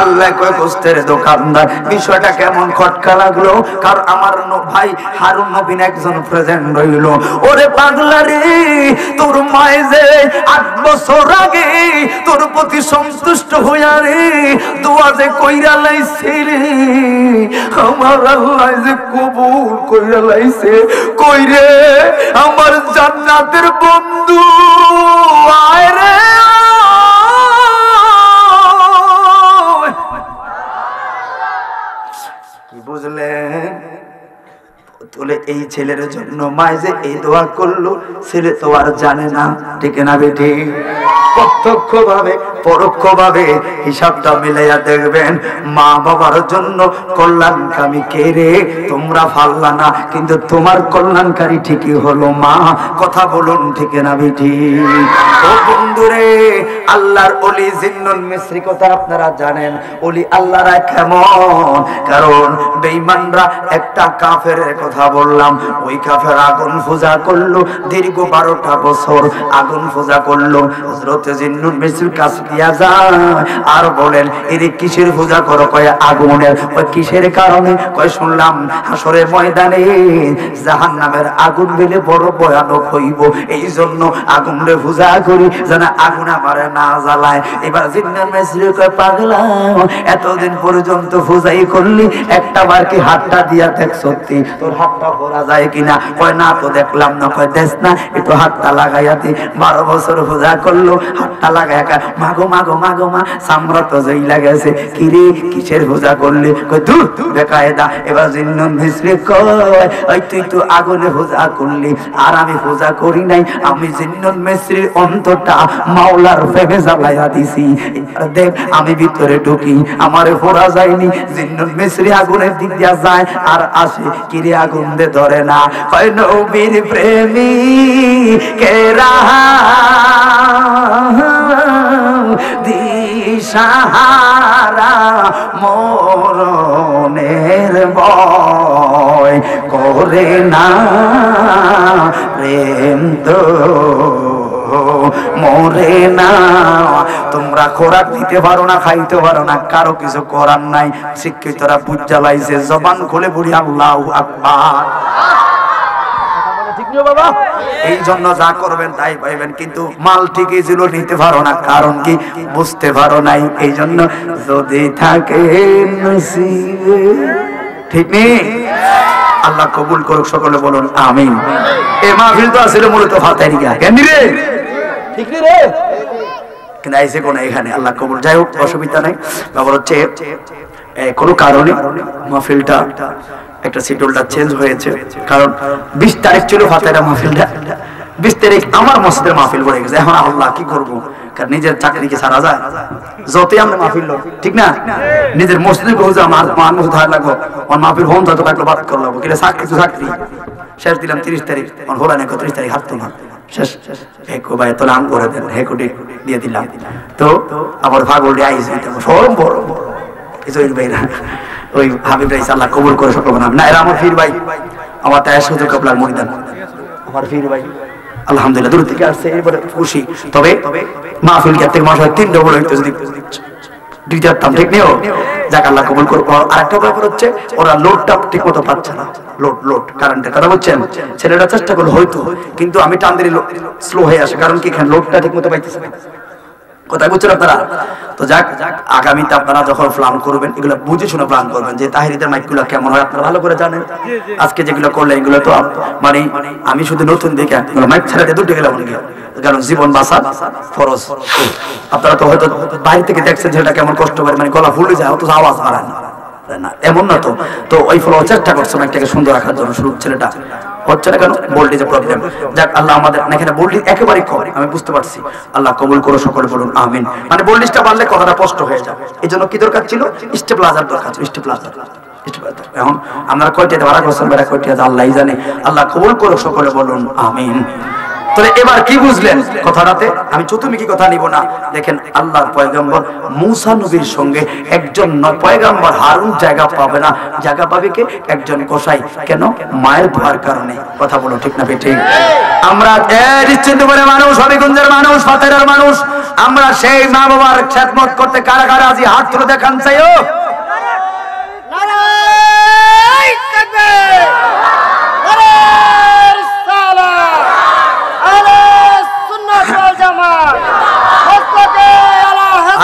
আল্লাহ কয় গোস্তের দোকানদার বিষয়টা কেমন খটকা লাগলো কারণ আমার ভাই হারুন নবীন একজন প্রেজেন্ট রইল ওরে পাগলা রে তোর মায়ে যে 8 বছর আগে তোর প্রতি সন্তুষ্ট হইয়া রে দোয়া যে কইরা লাইছে রে আমার আল্লাহ যে কবুল কইরা লাইছে কই রে আমার জান্নাতের বন্ধু আয় রে কি বুঝলেন তুলে এই ছেলের জন্য মায় যে এই দোয়া করলো ছেলে তো আর জানে না ঠিক না বেটি প্রত্যক্ষ ভাবে পরোক্ষ ভাবে হিসাবটা মিলাইয়া দেখবেন মা বাবার জন্য কল্যাণকামী কে রে তোমরা ফাল্লা না কিন্তু তোমার কল্যাণকারী ঠিকই হলো মা কথা বলুন ঠিক না বেটি ও বন্ধুরে আল্লাহর ওলি জিন্নুল মিসরি কথা আপনারা জানেন ওলি আল্লাহরা কেমন কারণ বেঈমানরা একটা কাফেরের কথা বললাম ওই কাফের আগুন পূজা করলো দীর্ঘ 12টা বছর আগুন পূজা করলো হযরত জিন্নুল মিসরির কাছে দিয়া যায় আর বলেন এর কিসের পূজা করো কয় আগুনের কয় কিসের কারণে কয় শুনলাম হাসরের ময়দানে জাহান্নামের আগুন দিলে বড় ভয়ানক হইব এই জন্য আগুনের পূজা করি যেন আগুন আমারে না জ্বালায় এবার জিন্নুল মিসরি কয় পাগলা এতদিন পর্যন্ত পূজাই করলি একটা বার কি হাতটা দিয়া দেখ সত্যি তোর হাতটা ভরা যায় কিনা কয় না তো দেখলাম না কয় দেখ না একটু হাতটা লাগাইয়া দি 12 বছর পূজা করলো হাতটা লাগাইয়া মাগো মাগো মাগো মা সামরা তো জই লাগাইছে কি রে কিসের পূজা করলি কয় দূর বেকায়দা এবার জিন্নুল মিসরি কয় ওই তুই তো আগুনে পূজা করলি আর আমি পূজা করি নাই আমি জিন্নুল মিসরির অন্তরটা মাওলার প্রেমে জ্বালাইয়া দিছি দেখ আমি ভিতরে ঢুকি আমারে পড়া যায়নি জিন্নুল মিসরি আগুনের দিক দিয়া যায় আর আসে কিরে আগুন দে ধরে না কয় নবীর প্রেমী কে রাহা দিশাহারা মরণের ভয় করে না প্রেম তো মরে না তোমরা খোরাক দিতে পারো না খাইতে পারো না কারো কিছু করার নাই শিক্ষিতরা বুঝ জ্বালাইছে জবান খুলে বলি আল্লাহু আকবার এই জন্য যা করবেন তাই পাইবেন, কিন্তু মাল ঠিকই ছিল নিতে পারো না, কারণ কি বুঝতে পারো নাই। এই জন্য যদি থাকে নসিবে, ঠিক নেই। আল্লাহ কবুল করুক, সকলে বলুন আমিন। এই মাহফিল তো আসলে মূলত ফাতারি গা কেন রে, ঠিক নেই রে, কিন্তু আইসে কোন এখানে আল্লাহ কবুল। যাই হোক, অসুবিধা নাই। ব্যাপার হচ্ছে কোনো কারণে মাহফিলটা একটা শিডিউলটা চেঞ্জ হয়েছে, কারণ 20 তারিখ ছিল ফাতারা মাহফিলটা, 20 তারিখ আমার মসজিদের মাহফিল পড়ে গেছে। এখন আল্লাহ কি করবো, কারণ নিজের চাকরিকে ছাড়া যায়, যতই আমরা মাহফিল ঠিক না, নিজের মসজিদে পৌঁছে আমার মসজিদ হার লাগবো, আমার মাহফিল হোম যত লাগলো বাদ করে লাগবো, কিন্তু চাকরি শেষ দিলাম 30 তারিখ, হলো না 31 তারিখ হাত তোমার শেষ। হেকো ভাই তো নাম করে দেন, হেকুটি দিয়ে দিলাম। তো আবার ভাগলটি আইসি সরম বড় কিছুই ভাই না, ওই হাবিব ভাই আল্লাহ কবুল করে সকল নাম না। এরা আমার ফির ভাই, আমার তাই সুযোগ কাবলার মরিদান, আমার ফির ভাই আলহামদুলিল্লাহ দূর থেকে আসছে, এবারে খুশি। তবে মাহফিল থেকে মাসে 3 ডবল হইতো যদি দিতাম, ঠিক নেই। যাক আল্লাহ কবুল করবো। আরেকটা ব্যাপার হচ্ছে ওরা লোডটা ঠিক মতো পাচ্ছে না, লোড কারেন্টের কথা বলছেন, ছেলেটা চেষ্টা করলো হয়তো, কিন্তু আমি টান দিলে স্লো হয়ে আসে, কারণ কি এখানে লোডটা ঠিক মতো পাইতেছে না, কথা বুঝছেন আপনারা। তো যাক, আগামীতে আপনারা যখন প্ল্যান করবেন এগুলো বুঝে শুনে প্ল্যান করবেন, যে তাহিরিদের মাইকগুলো কেমন হয় আপনারা ভালো করে জানেন। আজকে যেগুলো করলেন এগুলো তো মানে আমি শুধু নতুন দেখে মাইক ছাড়াতে দুটো গেলাম, কারণ জীবন বাঁচা ফরজ। আপনারা তো হয়তো বাইরে থেকে দেখছেন যেটা কেমন কষ্ট করে, মানে গলা ফুলে যায়, অত আওয়াজ বাড়ায় না, এমন না। তো ওই ফলে চেষ্টা করছে মাইকটাকে সুন্দর রাখার জন্য, শুরু ছেলেটা হচ্ছে না কেন, ভোল্টেজের প্রবলেম। যাক আল্লাহ আমাদের এখানে ভোল্টেজ একেবারেই কম, আমি বুঝতে পারছি, আল্লাহ কবুল করো, সকলে বলুন আমিন। মানে ভোল্টেজটা বাড়লে কথাটা স্পষ্ট হয়ে যাবে, এই জন্য কি দরকার ছিল, স্টেবিলাইজার দরকার ছিল, স্টেবিলাইজার। এখন আমরা কয়টা ভাড়া করছেন, বেড়া কয়টা আল্লাহই জানে, আল্লাহ কবুল করো, সকলে বলুন আমিন। তাহলে এবার কি বুঝলেন কথাটাতে, আমি চতুর্মুখী কথা নিব না। দেখেন আল্লাহর পয়গম্বর মূসা নবীর সঙ্গে একজন পয়গম্বর হারুন জায়গা পাবে না, জায়গা পাবে কে, একজন গোসাই। কেন, মায়ের দোয়ার কারণে। কথা বলো ঠিক না ঠিক? আমরা নিশ্চিন্তপুরের মানুষ, হবিগঞ্জের মানুষ, ফাতেরার মানুষ, আমরা সেই মা বাবার খেদমত করতে কারা কারা আজ হাত তুলে দেখান চাইও।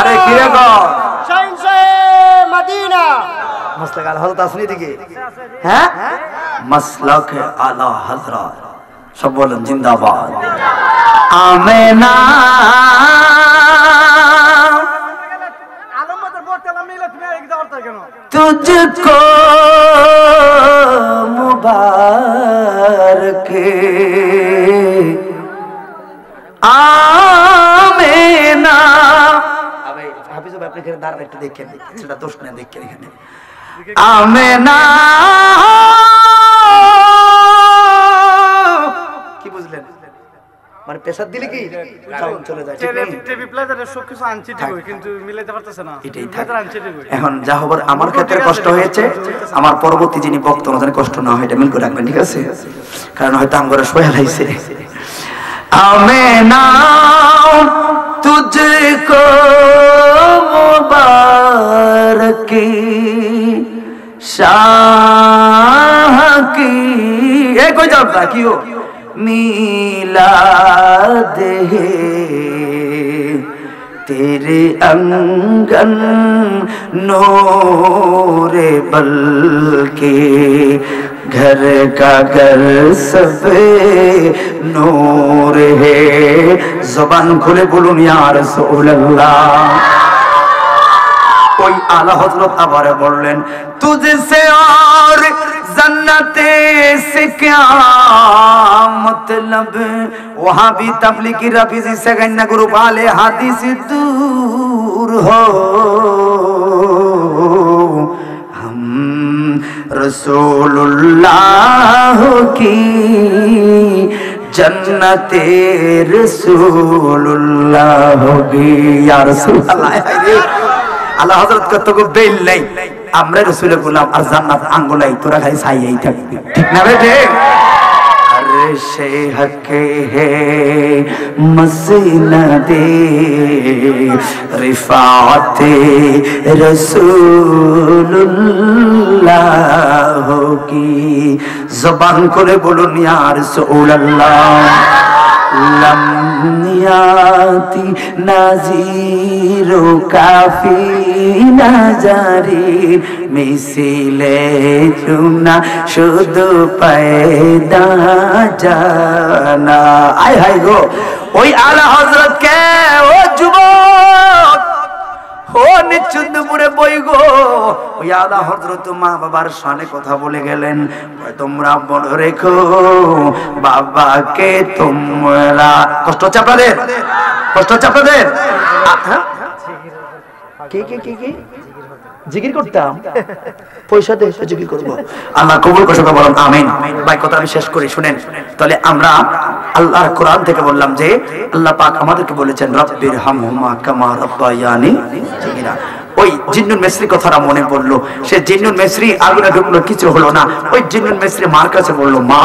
আরে কি রে গো, মদিনা মাসলাক আলা হযরত আসনি দিকে, হ্যাঁ মাসলাক আলা হযরত, সব বলেন জিন্দাবাদ। আমেনা तुझको मुबारक आमेना। अबे हाफिज भाई अपने घर दार একটু দেখেন, সেটা দোষ না, দেখেন এখানে আমেনা। কি বুঝলেন, মানে প্রেসার দিলে কি সাউন্ড চলে যায়, ঠিক নেই? টিভি প্লেয়ারের সব কিছু আনছি ঠিক কিন্তু মিলাইতে পারতেছ না, এটাই আনছি ঠিক। এখন যা হবার আমার ক্ষেত্রে কষ্ট হয়েছে, আমার পরবর্তী যিনি বক্তা ওনাদের কষ্ট না হয় এটা মিল করে রাখবেন, ঠিক আছে? কারণ হয়তো আমগরে সোয়া লাইছে। আমেনা তুঝকো মুবারক শাহ কি, এ কই যাও না কি হো मिलाद है तेरे अंगन नूरे बल्कि घर का घर सब नूर है। ज़बान खुले बोलूं या रसूल अल्लाह। ওই আলা হযরত আবার বললেন तुझसे और जन्नते से क्या मतलब, वहां भी तबलीगी रफीजी से गन्ना ग्रुप वाले हादिस दूर हो, हम रसूलुल्लाह की जन्नते रसूलुल्लाह होगी। या रसूलुल्लाह, আল্লাহ হযরত কত বেল নাই, আমরা রাসূলের গোলাম আর জান্নাত আঙ্গুলাই, তোরা খালি ছাইয়াই থাকবি, ঠিক না রে? আরশে হক হে মসনদে রিফাতে রাসূলুল্লাহ কি জবান করে বলুন ইয়া রাসূলুল্লাহ। লাম নিয়াতি নাজিরু কাফি নাজারি মিছিলে চুনা শুধু পয়দা জানা। আয় হায় গো, ওই আলা হযরত কে, ও যুবক, ও নিচুন্দপুরে বই গো, ওই আলা হযরত মা বাবার শানে কথা বলে গেলেন। তোমরা মনে রেখো বাবাকে তোমরা, কষ্ট হচ্ছে আপনাদের, কষ্ট হচ্ছে আপনাদের? কি কি কি কি জিকির করতাম, পয়সা দিয়ে জিকির করবো, আল্লাহ কবুল করে সবাই বলুন আমিন। ভাই কথা আমি শেষ করি শুনেন। তাহলে আমরা আল্লাহর কোরআন থেকে বললাম যে আল্লাহ পাক আমাদেরকে বলেছেন রব্বির হামহুমা কামা রাব্বায়ানি সগীরা। ওই জিন্নুল মিসরি কথাটা মনে পড়লো। সে জিন্নুল মিসরি আগুনে ঢুকলো, কিছু হলো না। ওই জিন্নুল মিসরি মার কাছে বললো, মা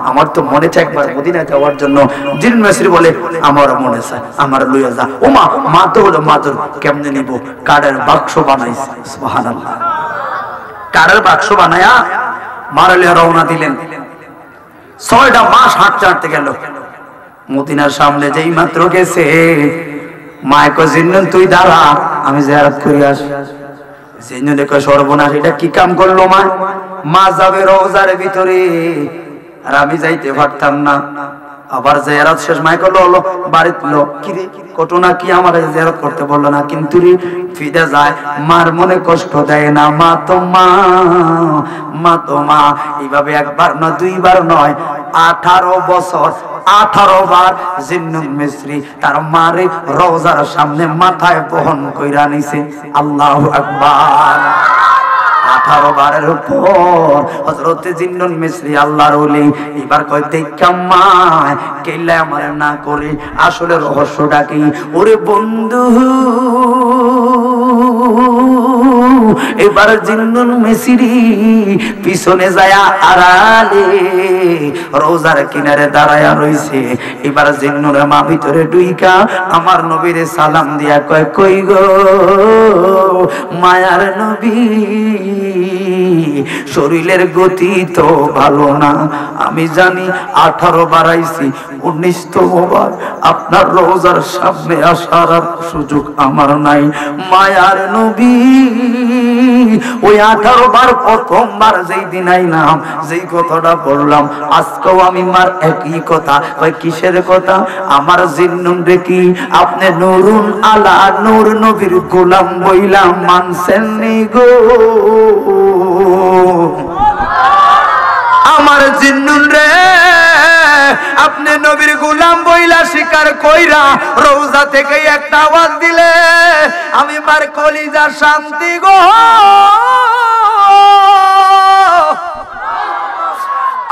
আমার তো মনে চায় একবার মদিনায় যাওয়ার জন্য। জিন্নুল মিসরি বলে আমারও মনে চায়, আমার লইয়া যা। ও মা, মা তো হলো মাদুর, কেমনে নিব? কাঠের বাক্স বানাইছে, সুবহানাল্লাহ। কাঠের বাক্স বানায়া মারালিয়া রওনা দিলেন। 6টা মাস হাঁটতে হাঁটতে গেল। মদিনার সামনে যেই মাত্র গেছে, মায় কয় জিন্নুন তুই দাঁড়া, আমি জিয়ারত করে আসি। জিন্নুনে কয় সর্বনাশ, এটা কি কাম করলো মা? মা যাবে রওজার ভিতরে আর আমি যাইতে পারতাম না। আবার জিয়ারত শেষ, মায় কল হলো বাড়িতে লো, কি রে ঘটনা কি? আমার জিয়ারত করতে বললো না, কিন্তু রে ফিরে যায়। মার মনে কষ্ট দেয় না? মা তো মা, মা তো মা। এইভাবে একবার না দুইবার নয়, 18 বছর 18 বার জিন্নুল মিসরি তার মারে রওজার সামনে মাথায় বহন কইরা নিছে। আল্লাহু আকবার। 18 বারের পর হযরত জিন্নুল মিসরি আল্লাহর ওলি এবার কয় দেখা মা কেল্লা আমার না করে আসলে রহস্যটা কি? ওরে বন্ধু, এবার জিন্নুল মিসরি পিছনে যায় আড়ালে রোজার কিনারে দাঁড়ায়া রইছে। এবার জিন্নুলের মা ভিতরে ডুইকা আমার নবীরে সালাম দিয়া কয়, কই গো মায়ার নবী, শরীরের গতি তো ভালো না। আমি জানি 18 বার আইছি, 19তম বার আপনার রোজার সামনে আসার সুযোগ আমার নাই। মায়ার নবী, ওই 18 বার প্রথমবার যেই দিন আইলাম, যেই কথাটা বললাম, আজকেও আমি মার একই কথা। কয় কিসের কথা? আমার জিন্নুন রে কি আপনি নুরুন আলা নূর নবীর গোলাম বইলাম মানছেন নি গো? আমার জিন্নুন রে আপনি নবীর গোলাম বইলা স্বীকার কইরা রওজা থেকে একটা আওয়াজ দিলে আমি মার কলিজা শান্তি গো।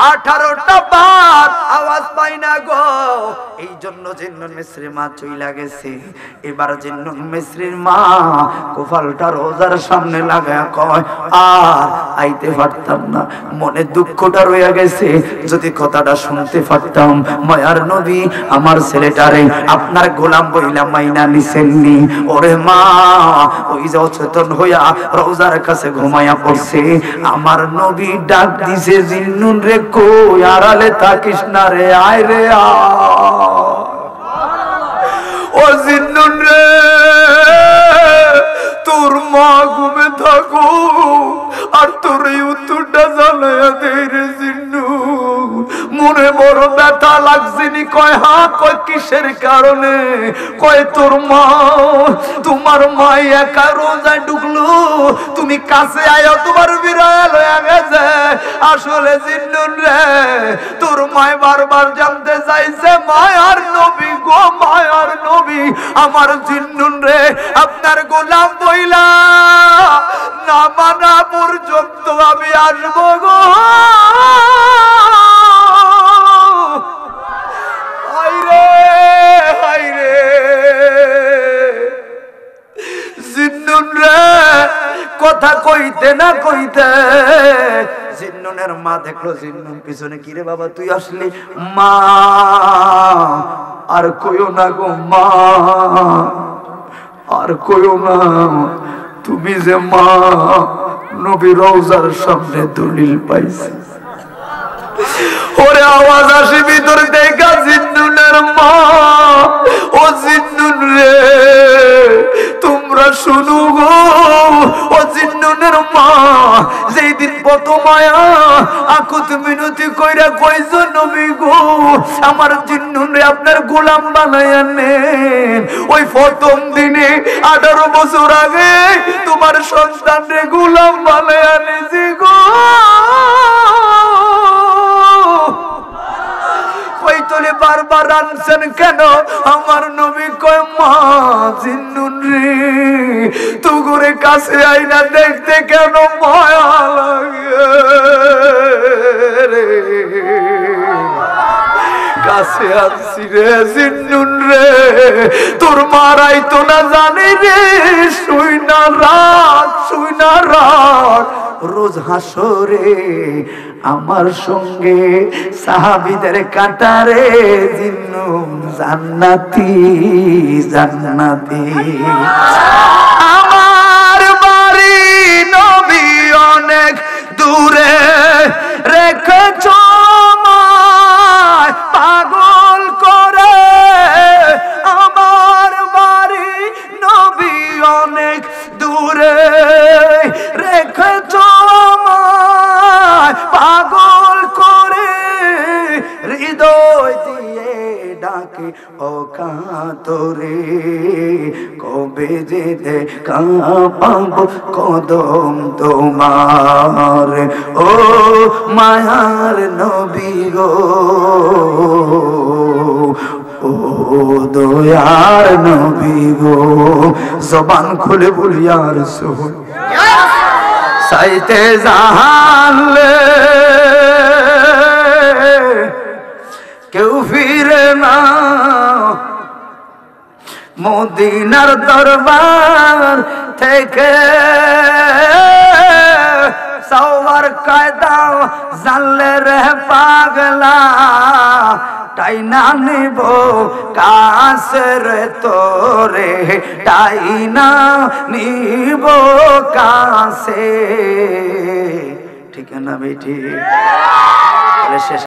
18টা বার আওয়াজ পাই না গো। এই জন্য জিন্নুল মিসরি মা চইলা গেছে। এবার জিন্নুল মিসরির মা কোফালটা রোজার সামনে লাগায় কয়, আর আইতে পারতাম না, মনে দুঃখটা রয়ে গেছে। যদি কথাটা শুনতে পারতাম। মায়ার নবী আমার ছেলেটারে আপনার গোলাম বইলা মাইনা নিছেননি। ওরে মা, ওই যে অচেতন হইয়া রোজার কাছে ঘুমাইয়া পড়ছে। আমার নবী ডাক দিছে, জিন্নুল রে কই আড়ালে থাকিস না রে, আয় রে ও জিন্নুন রে, তোর মা ঘুমে থাকো আর তোর এই উত্তরটা জানাইয়া দে রে জিন্নু। মনে বড় ব্যথা লাগছেনি। কয় হ্যাঁ। কয় কিসের কারণে? কয় তোর মা, তোমার মা একা রোজায় ঢুকলো, তুমি কাছে আয়ো, তোমার বিড়াল হয়ে গেছে। আসলে জিন্নুন রে, তোর মায় বারবার জানতে চাইছে মায়ার নবী গো, মায়ার নবী আমার জিন্নুন রে আপনার গোলাম বইলা না মানা পর্যন্ত আমি আসবো গো। হায়রে হায়রে জিন্নুন রে, কথা কইতে না কইতে জিন্নুনের মা দেখলো জিন্নুন পিছনে। কিরে বাবা তুই আসলি? মা আর কইও না গো মা, আর কইও না। তুমি যে মা নবী রওজার সামনে দলিল পাইছে, ওরে আওয়াজ আসে ভিতর থেকে জিন্নুনের মা, ও জিন্নুন রে তোমরা শুনো গো, ও জিন্নুনের মা যেই দিন প্রথম মায়া আকুত মিনতি কইরা কইছো নবী গো আমার জিন্নুন রে আপনার গোলাম বানায়া নেন, ওই প্রথম দিনে 18 বছর আগে তোমার সন্তান রে গোলাম বানায়া নিছি গো। কইতলে বারবার আনছেন কেন? আমার নবী কয় মা জিন্নুন রে তুগুরে কাছে আইনা দেখতে কেন মায়া লাগে রে, কাছে আসছি রে জিন্নুন রে তোর মারাই তো না জানি রে, শুই না রাত রোজ হাসরে আমার সঙ্গে সাহাবীদের কাটারে জিন্নুন জান্নাতি জান্নাতি। আমার বাড়ি নবী অনেক দূরে রেখেছ পাগল করে, আমার বাড়ি নবী অনেক দূরে রেখেছ পাগল করে, হৃদয় দিয়ে ডাকে ও কাতরে কবে যে দেখা পাবো কদম তোমার, ও মায়ার নবী গো, ও দয়ার নবী গো। জবান খুলে বলি ইয়া রাসূল চাইতে জানলে কেউ ফিরে না, মদিনার দরবার থেকে সওয়ার কায়দা জানলে রে পাগলা, টাইনা নিব কাছে রে তোরে, টাইনা নিব কাছে, ঠিক না বেটি?